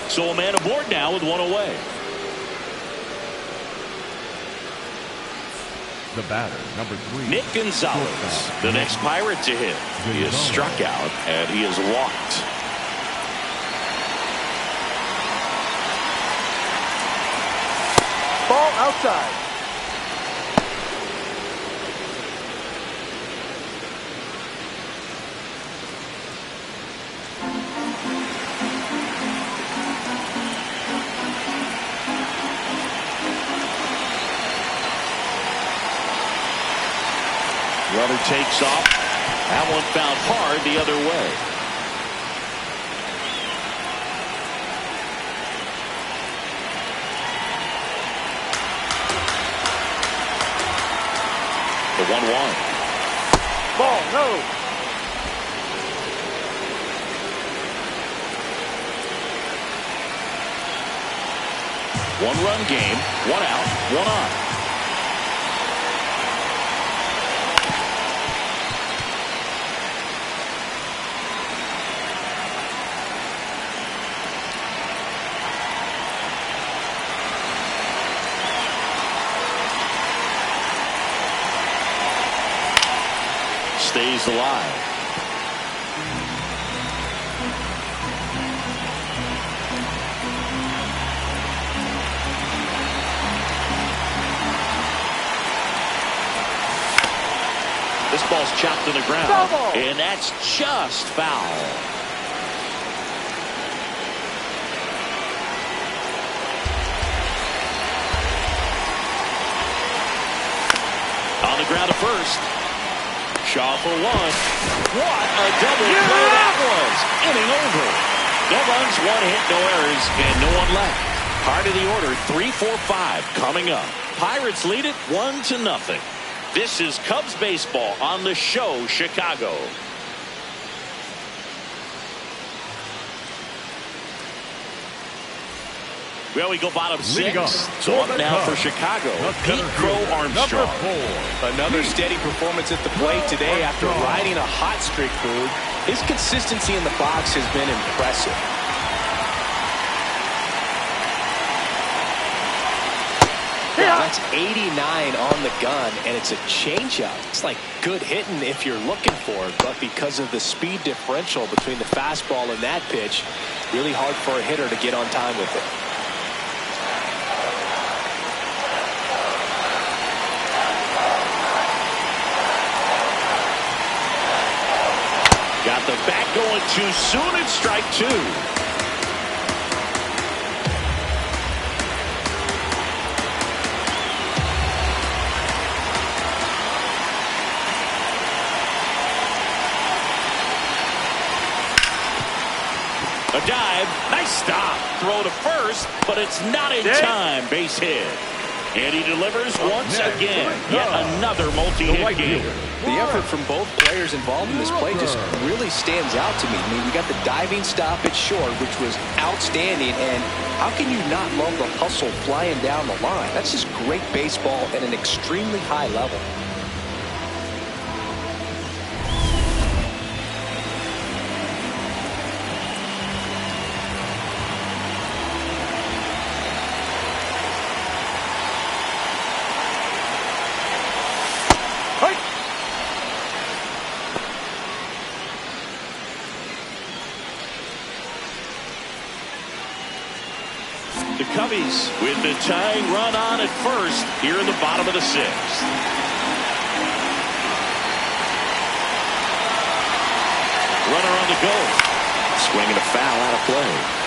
So a man aboard now with 1 away. The batter, number 3, Nick Gonzalez, the next Pirate to hit. He is struck out and he is walked. Ball outside. Runner takes off. That one found hard the other way. The 1-1. Ball, no. One-run game, 1 out, 1 on. Stays alive. This ball's chopped to the ground. Double. And that's just foul. On the ground to first. Shaw for 1. What a double play that was. Inning over. No runs, 1 hit, no errors, and no one left. Part of the order, 3-4-5 coming up. Pirates lead it 1-0. This is Cubs baseball on the show, Chicago. Well, we go bottom 6. So up now for Chicago, Pete Crow Armstrong. Another steady performance at the plate today after riding a hot streak, Boog. His consistency in the box has been impressive. Wow, that's 89 on the gun, and it's a changeup. It's like good hitting if you're looking for it, but because of the speed differential between the fastball and that pitch, really hard for a hitter to get on time with it. Got the bat going too soon, and strike 2. A dive, nice stop. Throw to first, but it's not in time. Base hit. And he delivers once again. Yet another multi-hit game. The effort from both players involved in this play just really stands out to me. I mean, you got the diving stop at short, which was outstanding, and how can you not love the hustle flying down the line? That's just great baseball at an extremely high level. The Cubbies with the tying run on at first here in the bottom of the 6th. Runner on the go. Swinging a foul out of play.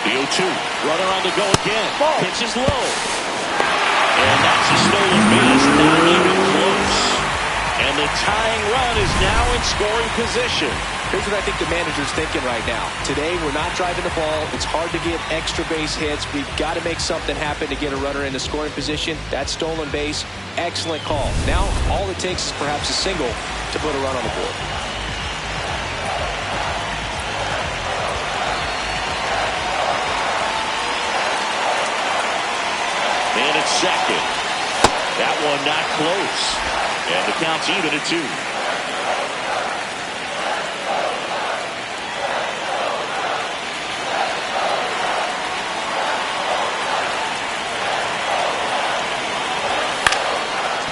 The 0-2. Runner on the go again. Pitch is low. And that's a stolen base. Not even close. And the tying run is now in scoring position. Here's what I think the manager's thinking right now. Today, we're not driving the ball. It's hard to get extra base hits. We've got to make something happen to get a runner into scoring position. That stolen base, excellent call. Now, all it takes is perhaps a single to put a run on the board. And it's second. That one not close. And the count's even at 2.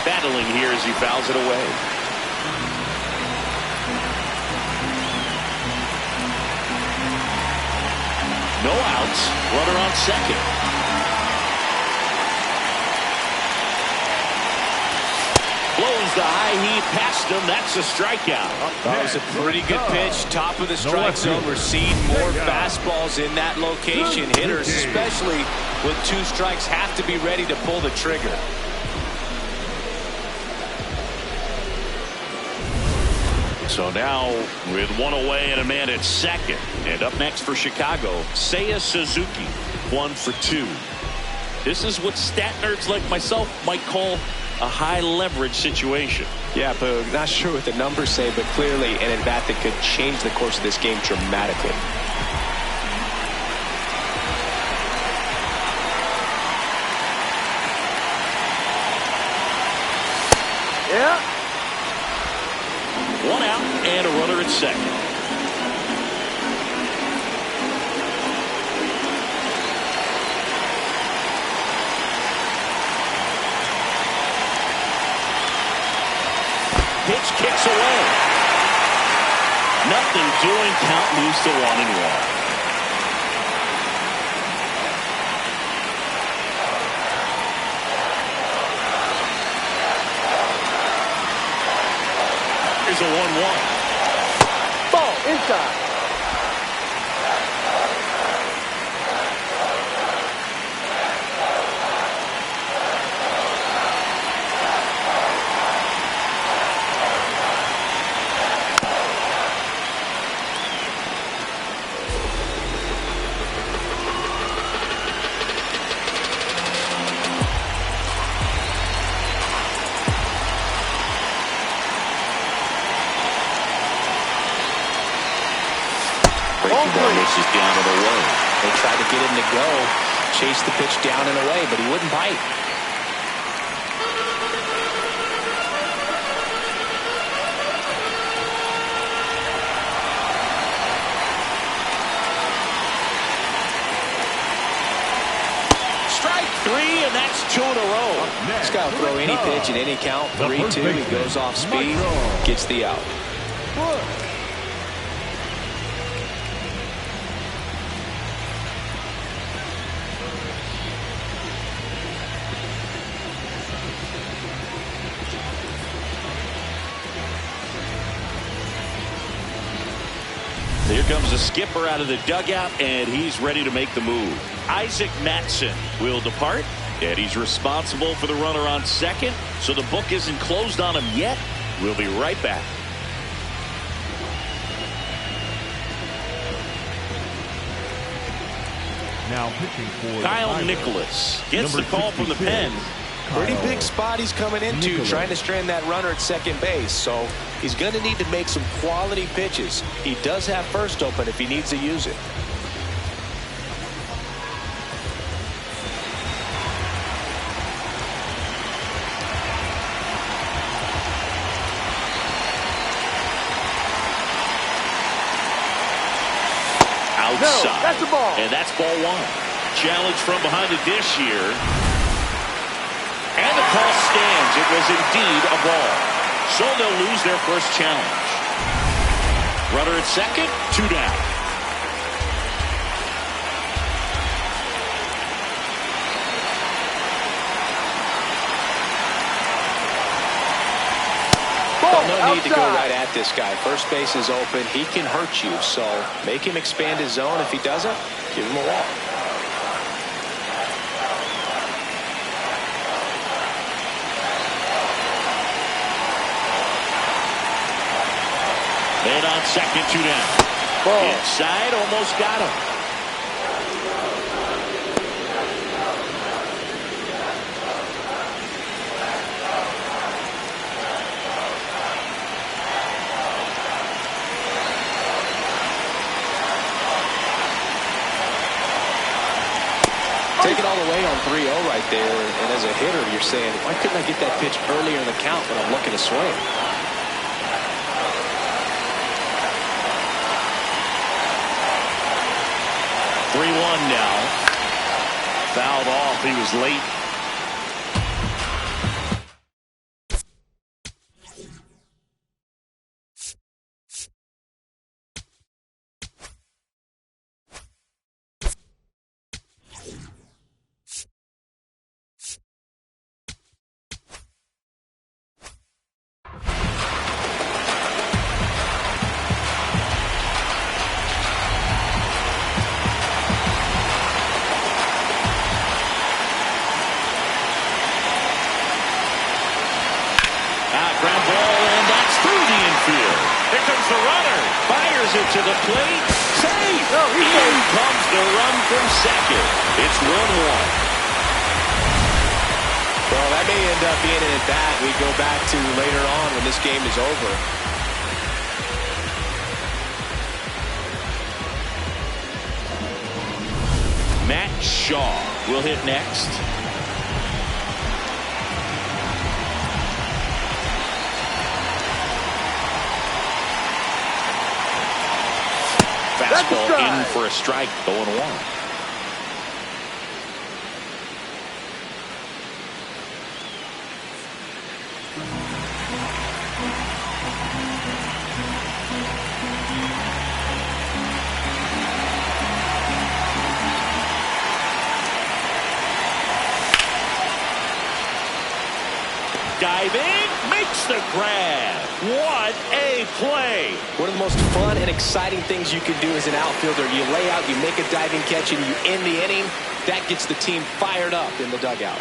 Battling here as he fouls it away. No outs. Runner on second. Blows the high heat past him. That's a strikeout. That was a pretty good pitch. Top of the strike zone. We're seeing more fastballs in that location. Hitters, especially with 2 strikes, have to be ready to pull the trigger. So now with 1 away and a man at second. And up next for Chicago, Seiya Suzuki, 1 for 2. This is what stat nerds like myself might call a high leverage situation. Yeah, Boog, not sure what the numbers say, but clearly an at-bat that could change the course of this game dramatically. Yeah. 1 out and a runner at second. Pitch kicks away. Nothing doing. Count moves to 1-1. Here's a 1-1. Ball inside. is down and away. They tried to get him to go, chase the pitch down and away, but he wouldn't bite. Strike three, and that's 2 in a row. This guy will throw any pitch in any count. 3-2. He goes off speed, gets the out. Here comes the skipper out of the dugout, and he's ready to make the move. Isaac Matson will depart, and he's responsible for the runner on second, so the book isn't closed on him yet. We'll be right back. Now pitching for Kyle Nicholas gets the call from the pen. Pretty big spot he's coming into, trying to strand that runner at second base. So he's going to need to make some quality pitches. He does have first open if he needs to use it. Outside. No, that's a ball. And that's ball one. Challenge from behind the dish here. And the call stands. It was indeed a ball. So they'll lose their first challenge. Runner at second, 2 down. Well, no need to go right at this guy. First base is open. He can hurt you. So make him expand his zone. If he doesn't, give him a walk. And on second, 2 down. Ball. Inside, almost got him. Take it all the way on 3-0 right there. And as a hitter, you're saying, why couldn't I get that pitch earlier in the count when I'm looking to swing? 3-1 now. Fouled off. He was late. Ground ball, and that's through the infield. Here comes the runner. Fires it to the plate. Safe. No, Here comes the run from second. It's 1-1. Well, that may end up being an at-bat we go back to later on when this game is over. Matt Shaw will hit next. Fastball in for a strike, 0-1. Diving, makes the grab. What a play. One of the most fun and exciting things you can do as an outfielder. You lay out, you make a diving catch, and you end the inning. That gets the team fired up in the dugout.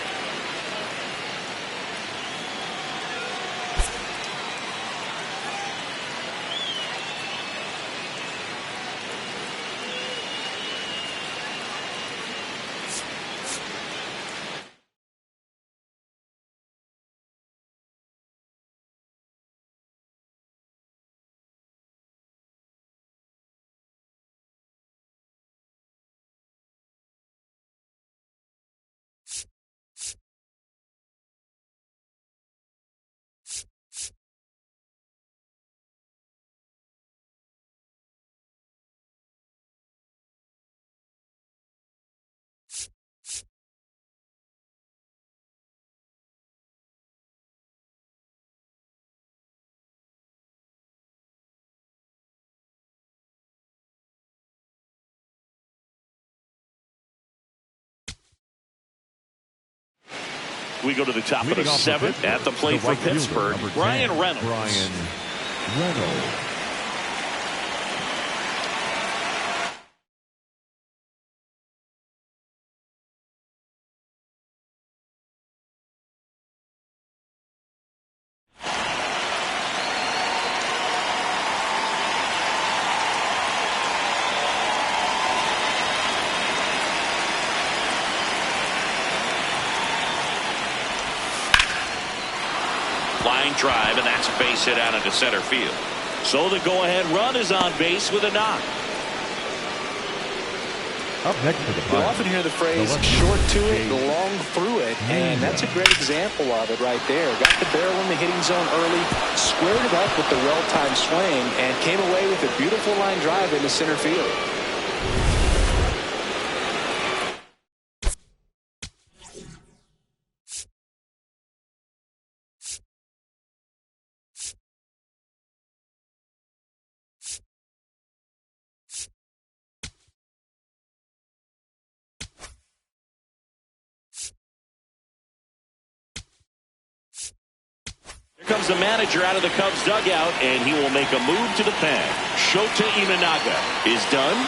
We go to the top of the Leading off for seventh Pittsburgh, at the plate for right fielder, Pittsburgh, number 10, Brian Reynolds. Brian Reynolds. Line drive, and that's a base hit out into center field. So the go-ahead run is on base with a knock. Up next for the You'll often hear the phrase short to it, long through it, and that's a great example of it right there. Got the barrel in the hitting zone early, squared it up with the well-timed swing, and came away with a beautiful line drive into center field. Here comes the manager out of the Cubs dugout, and he will make a move to the pen. Shota Imanaga is done,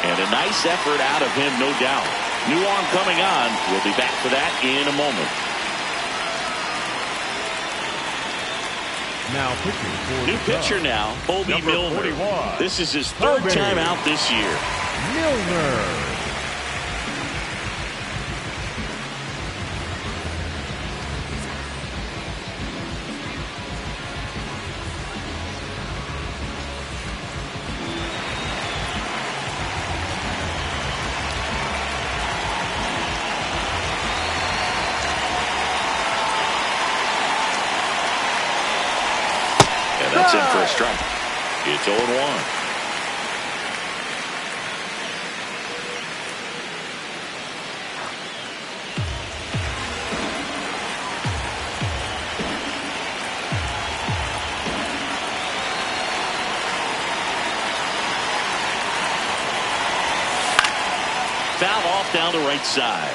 and a nice effort out of him, no doubt. New arm coming on. We'll be back for that in a moment. Now pitching for New pitcher now, Bobby Number Milner. 41. This is his third Bobby time out this year. Milner. And that's in for a strike. It's 0-1. Foul off down the right side.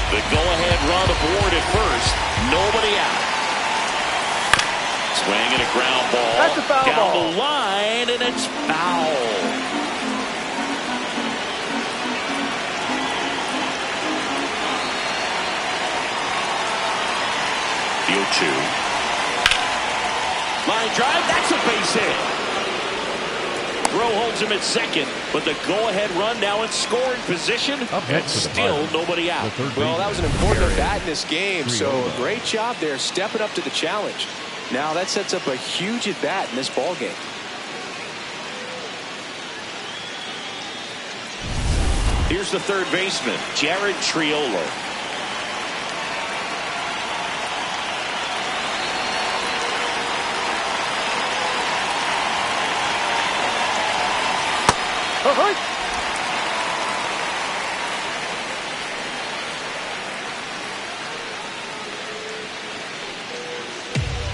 The go-ahead run aboard at first. Nobody out. Swinging a ground ball. That's a foul down ball. the line, and it's foul. The 0-2. Line drive. That's a base hit. Throw holds him at second, but the go-ahead run now in scoring position, and still nobody out. Well, that was an important at-bat in this game, so a great job there stepping up to the challenge. Now that sets up a huge at-bat in this ball game. Here's the third baseman, Jared Triolo.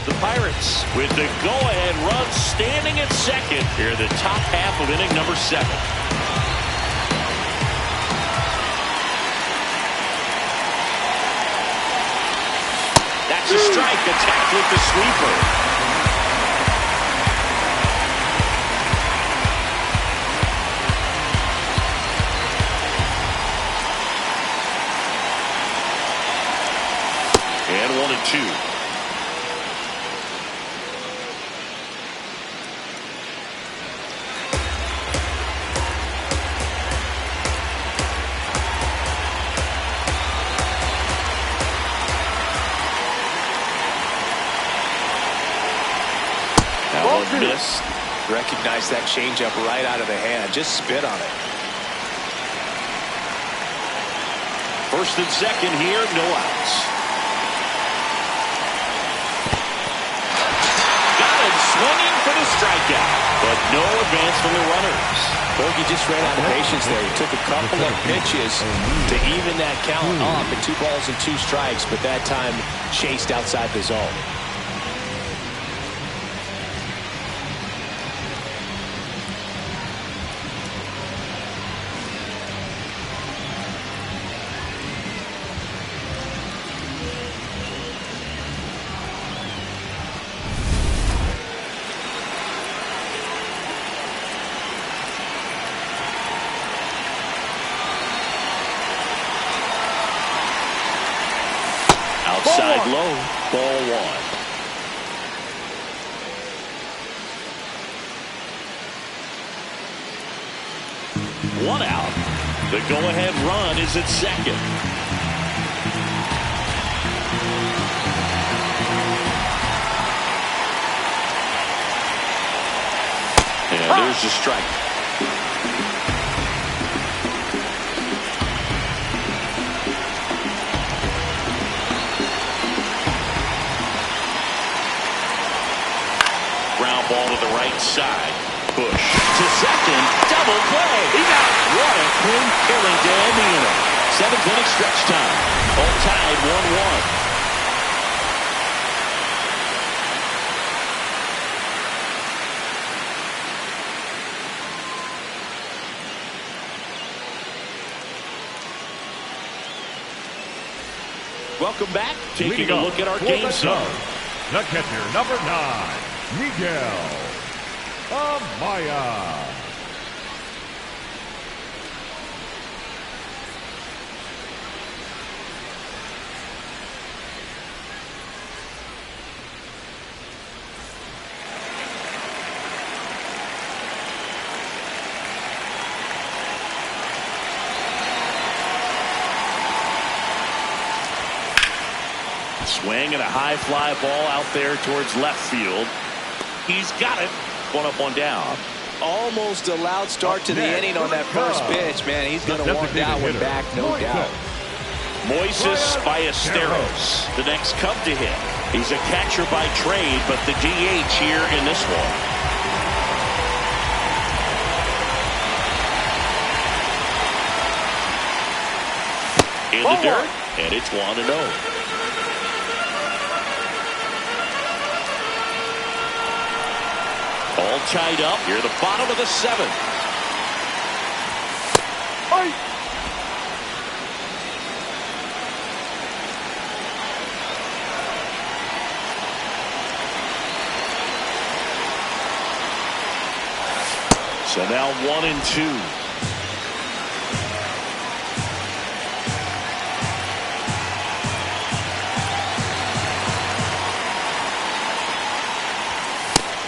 The Pirates with the go-ahead run standing at second here in the top half of inning number 7. That's a strike. Attacked with the sweeper. And 1-2. Missed. Recognize that changeup right out of the hand. Just spit on it. First and second here, no outs. Got him swinging for the strikeout, but no advance from the runners. Bogey just ran out of patience there. He took a couple of pitches to even that count up at 2 balls and 2 strikes, but that time chased outside the zone. low. Ball one. One out. The go-ahead run is at second. And there's the strike. Ground ball to the right side. Bush to second. Double play. He got it. What a clean killing to end the inning. 7th-inning stretch time. All tied 1-1. Welcome back. Taking a look at our game zone. The catcher, number 9, Miguel Amaya. Swing and a high fly ball out there towards left field. He's got it. One up, one down. Almost a loud start to the inning on that first pitch, man. He's going to want that one back, no doubt. Moises Ballesteros, the next Cub to hit. He's a catcher by trade, but the DH here in this one. In the dirt, and it's 1-0. All tied up here at the bottom of the 7th. So now 1-2.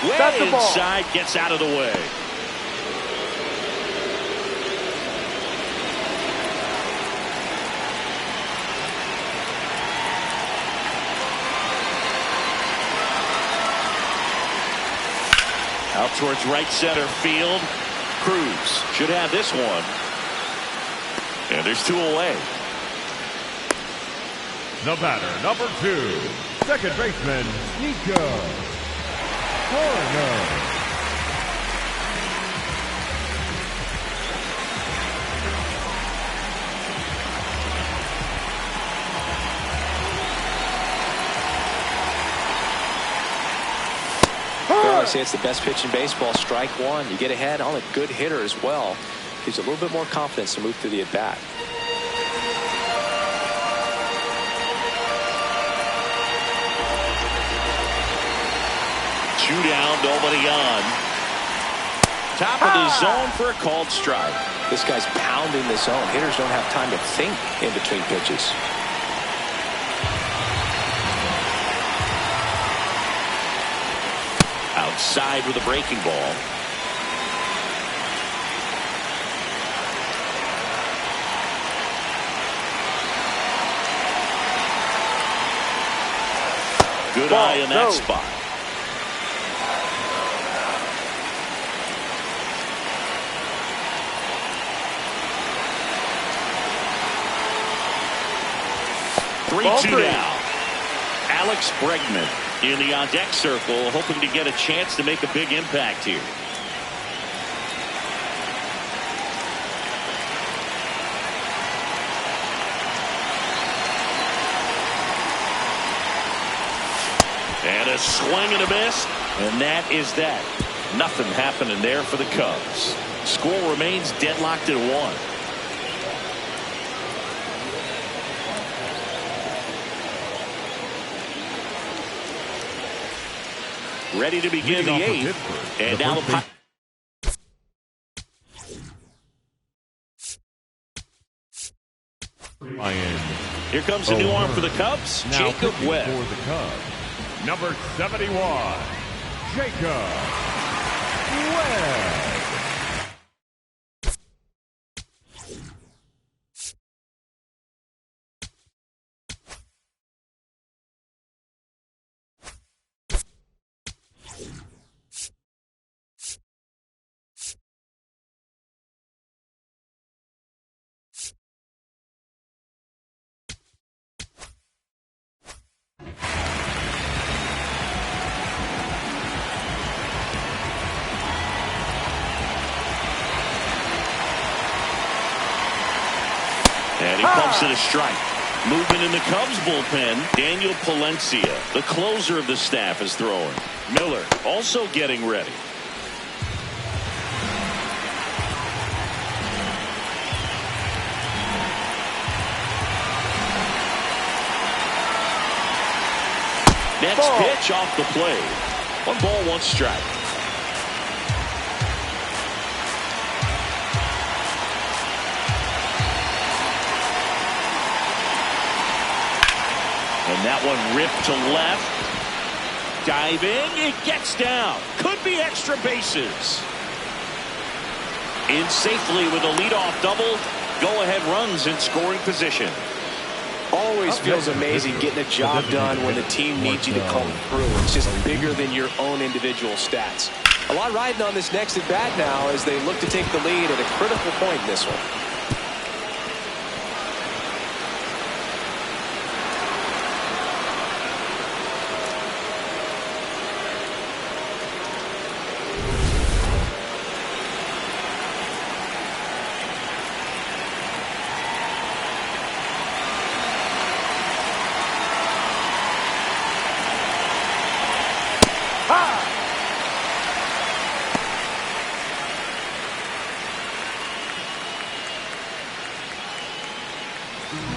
Way inside, gets out of the way. Out towards right center field. Cruz should have this one. And there's 2 away. The batter, number 2, second baseman, Nico. I say it's the best pitch in baseball. Strike one. You get ahead on a good hitter as well. Gives a little bit more confidence to move through the at-bat. Two down, nobody on. Top of the zone for a called strike. This guy's pounding the zone. Hitters don't have time to think in between pitches. Outside with a breaking ball. Good eye in that spot. Ball 3-2 now. Alex Bregman in the on-deck circle, hoping to get a chance to make a big impact here. And a swing and a miss, and that is that. Nothing happening there for the Cubs. Score remains deadlocked at 1. Ready to begin the 8th. And now the Here comes a new arm for the Cubs, Now Jacob pitching Webb. for the Cubs, number 71, Jacob Webb. And he pumps it a strike. Movement in the Cubs bullpen. Daniel Palencia, the closer of the staff, is throwing. Miller also getting ready. Next pitch off the plate. 1 ball, 1 strike. And that one ripped to left. Diving, it gets down. Could be extra bases. In safely with a leadoff double. Go-ahead runs in scoring position. Always feels amazing getting a job done when the team needs you to come through. It's just bigger than your own individual stats. A lot riding on this next at bat now as they look to take the lead at a critical point in this one.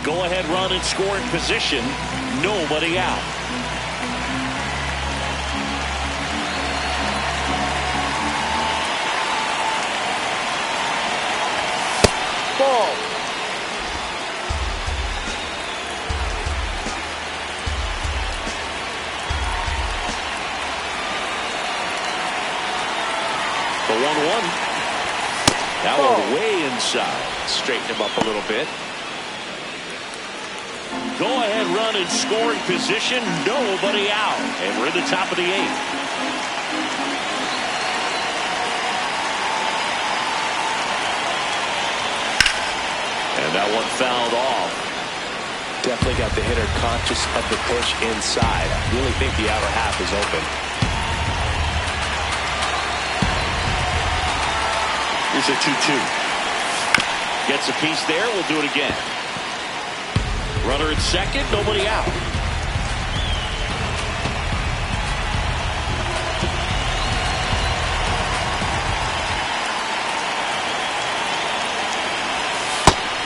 Go-ahead run in scoring position. Nobody out. Ball. The 1-1. That one way inside. Straighten him up a little bit. Go-ahead run in scoring position. Nobody out. And we're in the top of the 8th. And that one fouled off. Definitely got the hitter conscious of the pitch inside. I really think the outer half is open. Here's a 2-2. Gets a piece there. We'll do it again. Runner at second, nobody out.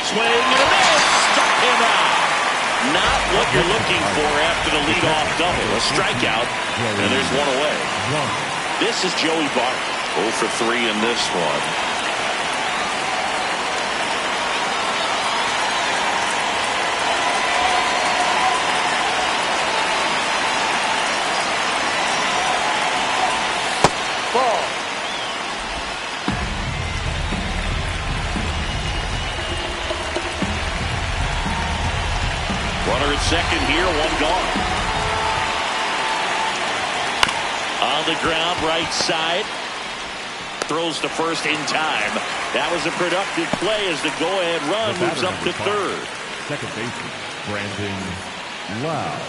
Swing and a miss. Struck him out. Not what you're looking for after the leadoff double. A strikeout, and there's one away. This is Joey Bart. 0 for 3 in this one. Runner at second here, 1 gone. On the ground, right side. Throws to first in time. That was a productive play as the go-ahead run moves up to third. Second baseman, Brandon Lau.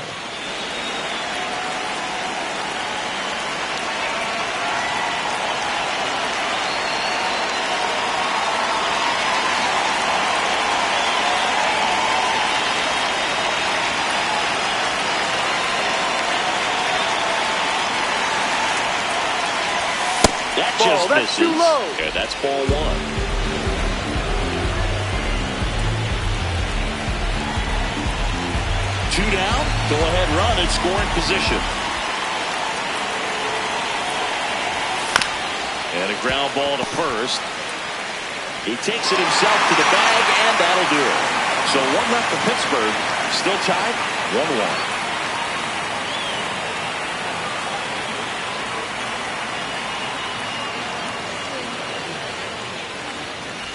That just that's misses. too low. Okay, that's ball 1. 2 down. Go ahead run in scoring position. And a ground ball to first. He takes it himself to the bag, and that'll do it. So 1 left for Pittsburgh. Still tied 1-1.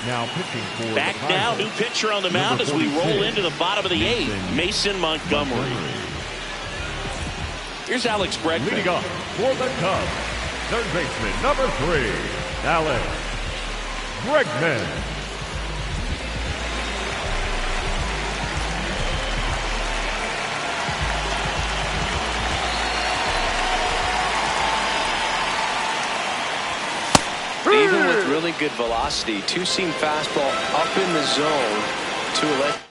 Now pitching for back the now, Pirates, new pitcher on the mound as we roll into the bottom of the eighth. Mason Montgomery. Here's Alex Bregman. Leading up for the Cubs, third baseman number 3, Alex Bregman. Even with really good velocity, two-seam fastball up in the zone to a left.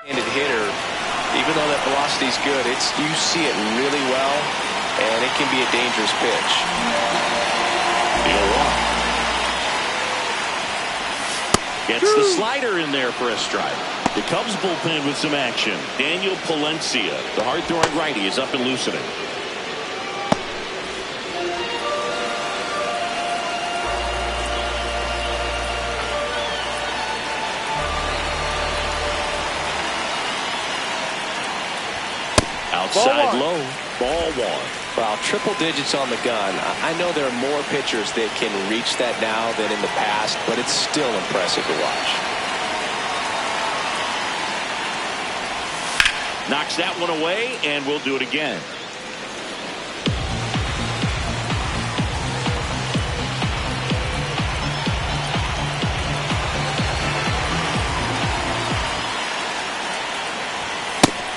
Handed hitter, even though that velocity is good, you see it really well, and it can be a dangerous pitch. 0-1. Gets the slider in there for a strike. The Cubs bullpen with some action. Daniel Palencia, the hard-throwing righty, is up and loosening. Outside low, ball 1. Well, triple digits on the gun. I know there are more pitchers that can reach that now than in the past, but it's still impressive to watch. Knocks that one away, and we'll do it again.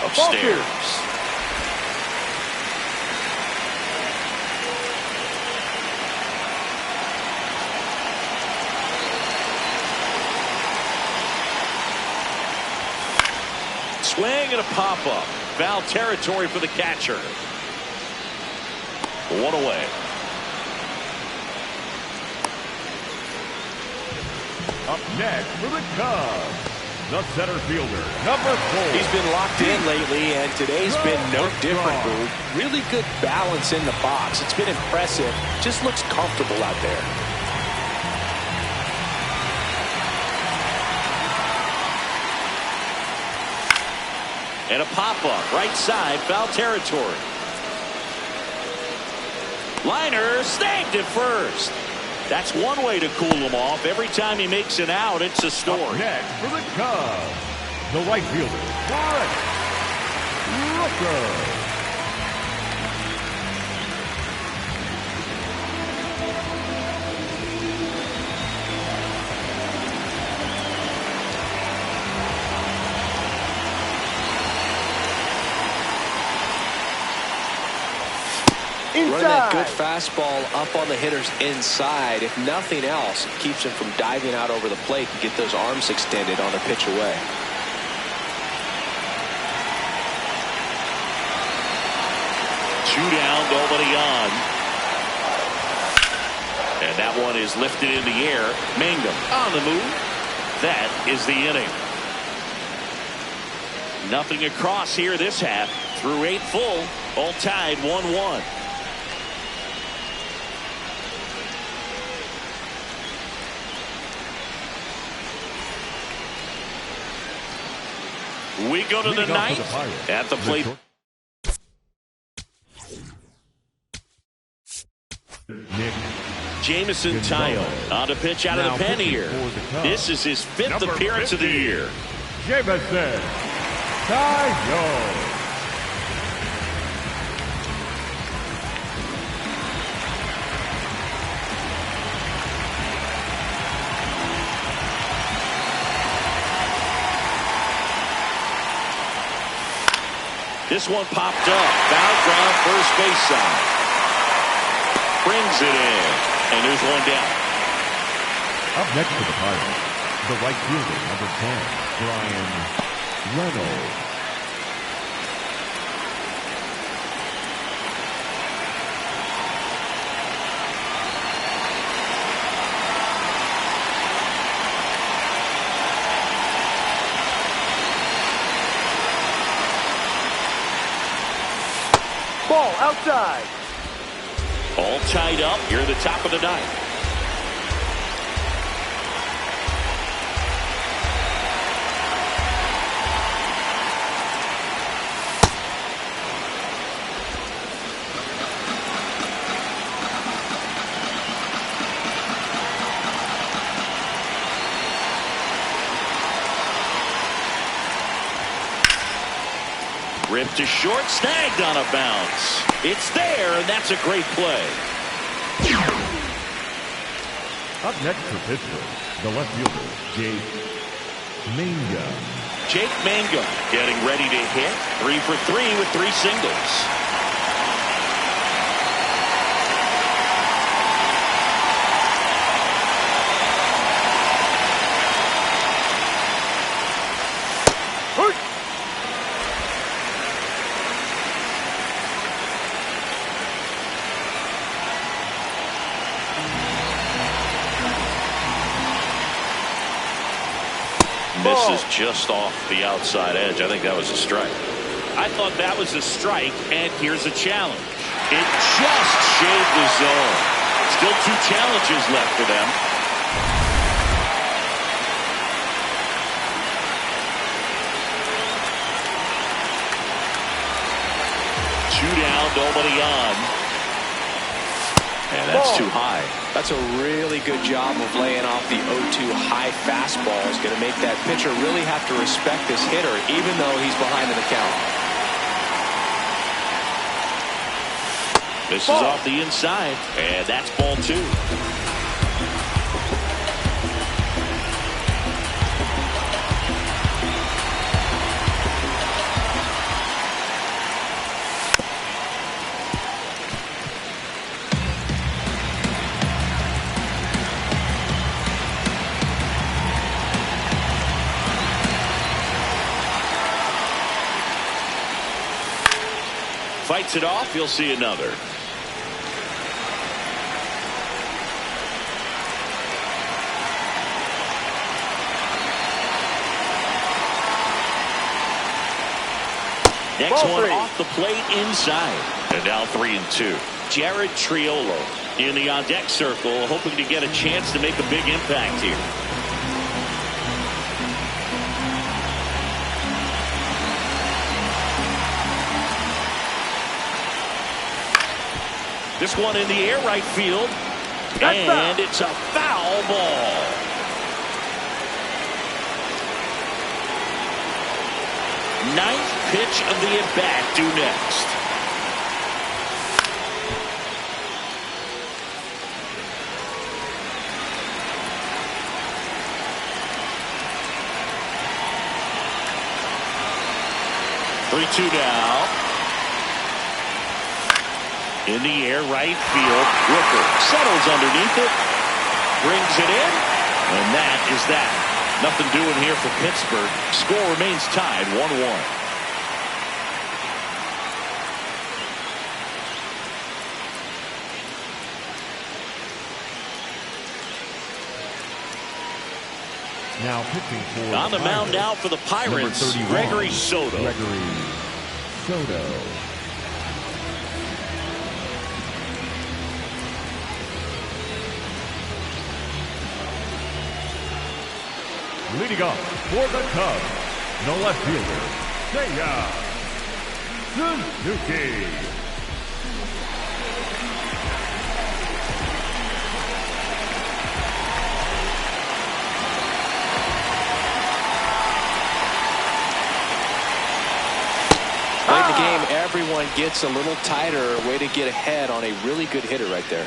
Upstairs. Swing and a pop-up. Foul territory for the catcher. 1 away. Up next for the Cubs, the center fielder, number 4. He's been locked in lately, and today's been no different, Boo. Really good balance in the box. It's been impressive. Just looks comfortable out there. And a pop-up, right side, foul territory. Liner snagged at first. That's one way to cool him off. Every time he makes an out, it's a story. Up next for the Cubs, the right fielder, Brett Rooker. Running that good fastball up on the hitter's inside. If nothing else, it keeps him from diving out over the plate and get those arms extended on the pitch away. Two down, nobody on. And that one is lifted in the air. Mangum on the move. That is the inning. Nothing across here this half. Through 8 full, all tied 1-1. We go to the ninth at the plate. Jamison Tayo on to pitch out of the pen here. This is his 5th appearance of the year. Jamison Tayo. This one popped up. Foul ground, first base side. Brings it in. And there's one down. Up next for the Pirates, the right fielder, number 10, Brian Reynolds. Ball outside. All tied up here at the top of the ninth. Ripped to short, snagged on a bounce. It's there, and that's a great play. Up next for Pittsburgh, the left fielder, Jake Manga. Jake Manga getting ready to hit. 3 for 3 with 3 singles. Misses just off the outside edge. I think that was a strike. I thought that was a strike, and here's a challenge. It just shaved the zone. Still 2 challenges left for them. Two down, nobody on. And that's too high. That's a really good job of laying off the 0-2 high fastball. Is going to make that pitcher really have to respect this hitter, even though he's behind in the count. This is off the inside, and that's ball 2. Fights it off. You'll see another. Next one off the plate inside. And now 3-2. Jared Triolo in the on-deck circle, hoping to get a chance to make a big impact here. This one in the air right field. And it's a foul ball. Ninth pitch of the at-bat due next. Three-two now. In the air right field. Rooker settles underneath it. Brings it in. And that is that. Nothing doing here for Pittsburgh. Score remains tied 1-1. Now pitching for on the mound now for the Pirates, Gregory Soto. Gregory Soto. Leading up for the Cubs, the left fielder, Seiya Suzuki. Late in the game, everyone gets a little tighter. Way to get ahead on a really good hitter right there.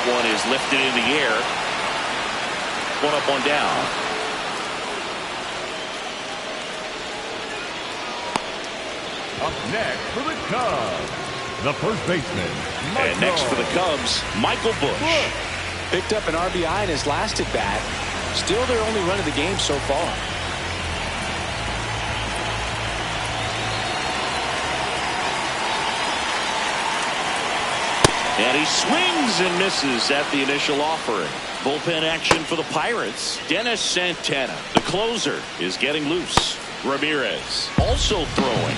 One is lifted in the air. One up, one down. Up next for the Cubs, the first baseman, Michael. And next for the Cubs, Michael Busch. Picked up an RBI in his last at bat. Still their only run of the game so far. And he swings and misses at the initial offering. Bullpen action for the Pirates. Dennis Santana, the closer, is getting loose. Ramirez also throwing.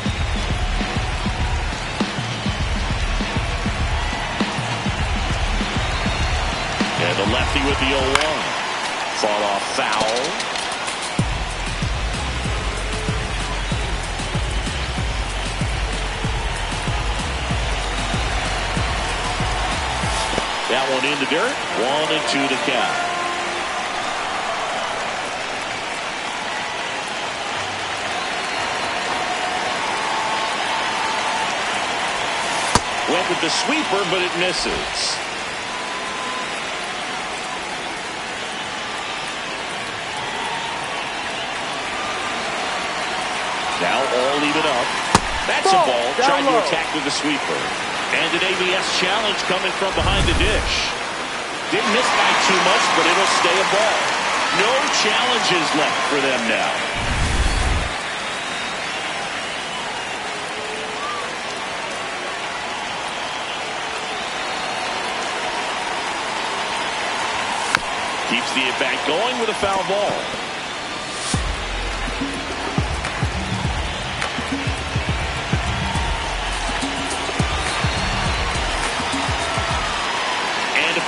And the lefty with the 0-1. Fought off foul. That one in the dirt. 1-2 to count. Went with the sweeper, but it misses. Now all even up. That's a ball. Trying to attack with the sweeper. And an ABS challenge coming from behind the dish. Didn't miss by too much, but it'll stay a ball. No challenges left for them now. Keeps the at-bat going with a foul ball.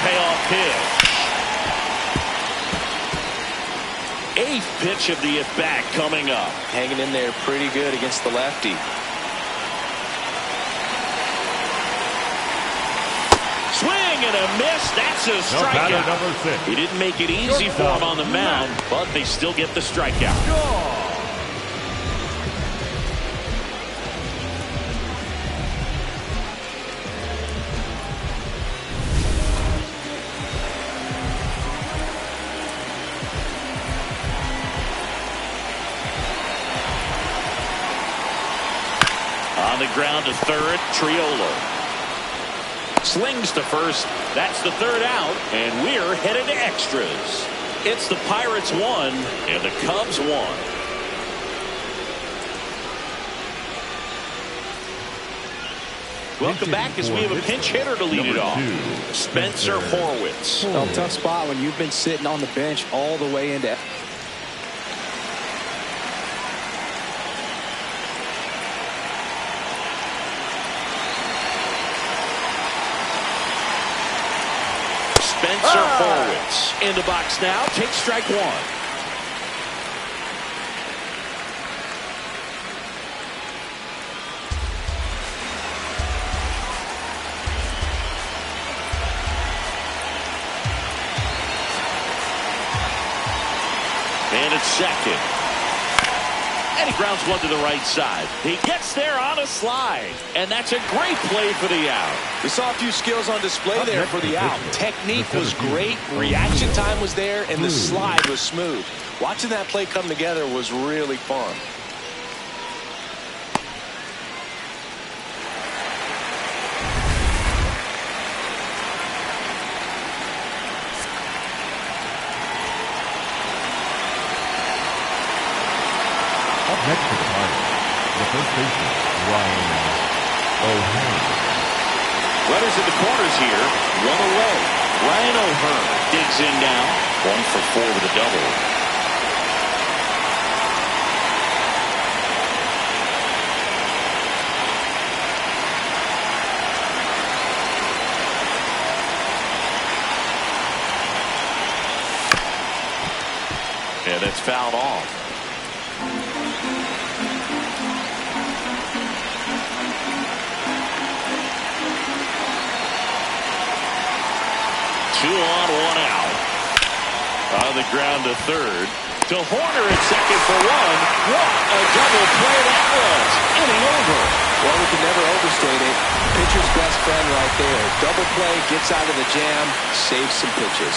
Payoff pitch. Eighth pitch of the at-bat coming up. Hanging in there pretty good against the lefty. Swing and a miss. That's a strikeout. He didn't make it easy for him on the mound, but they still get the strikeout. On the ground to third, Triolo. Slings to first. That's the third out, and we're headed to extras. It's the Pirates 1 and the Cubs 1. Welcome back as we have a pinch hitter to lead it off. Spencer Horwitz. Well, tough spot when you've been sitting on the bench all the way into. Spencer Horwitz in the box now. Takes strike one. And it's second. And he grounds one to the right side. He gets there on a slide. And that's a great play for the out. We saw a few skills on display there for the out. Technique was great. Reaction time was there. And the slide was smooth. Watching that play come together was really fun. Up next for the Pirates, the first baseman, Ryan O'Hearn. Runners in the corners here, one away. Ryan O'Hearn digs in now. 1 for 4 with a double. And it's fouled off. Two on, one out. On the ground to third. To Horner at second for one. What a double play that was. Inning over. Well, we can never overstate it. Pitcher's best friend right there. Double play, gets out of the jam, saves some pitches.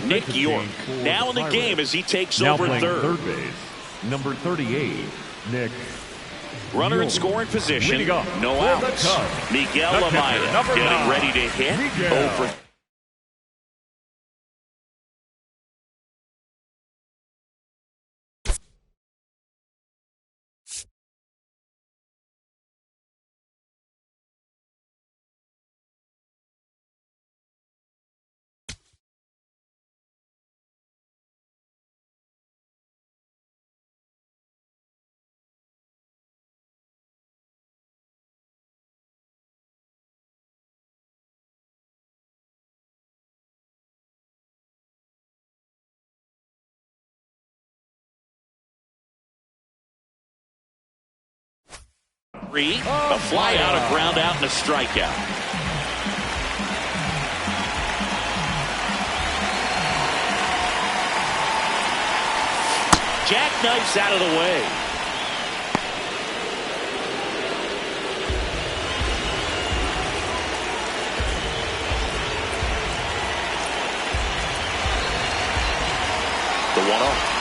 Nick York now in the game as he takes over third base. Number 38, Nick. Runner in scoring position. No outs. Miguel Amaya getting ready to hit. 0 for A fly out, a ground out, and a strikeout. Jackknifes out of the way. The 1-0.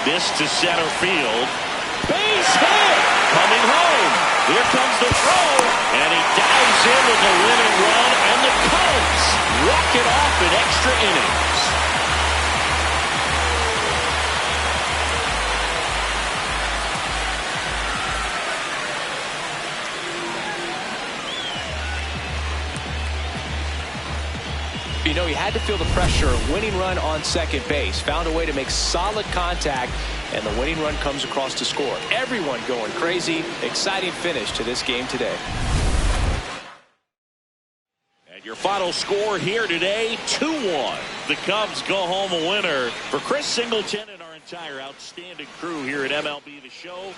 This to center field. Base hit. Coming home. Here comes the throw. And he dives in with the winning run. And the Cubs walk it off in extra innings. You know, he had to feel the pressure. Winning run on second base. Found a way to make solid contact, and the winning run comes across to score. Everyone going crazy. Exciting finish to this game today. And your final score here today, 2-1. The Cubs go home a winner. For Chris Singleton and our entire outstanding crew here at MLB The Show.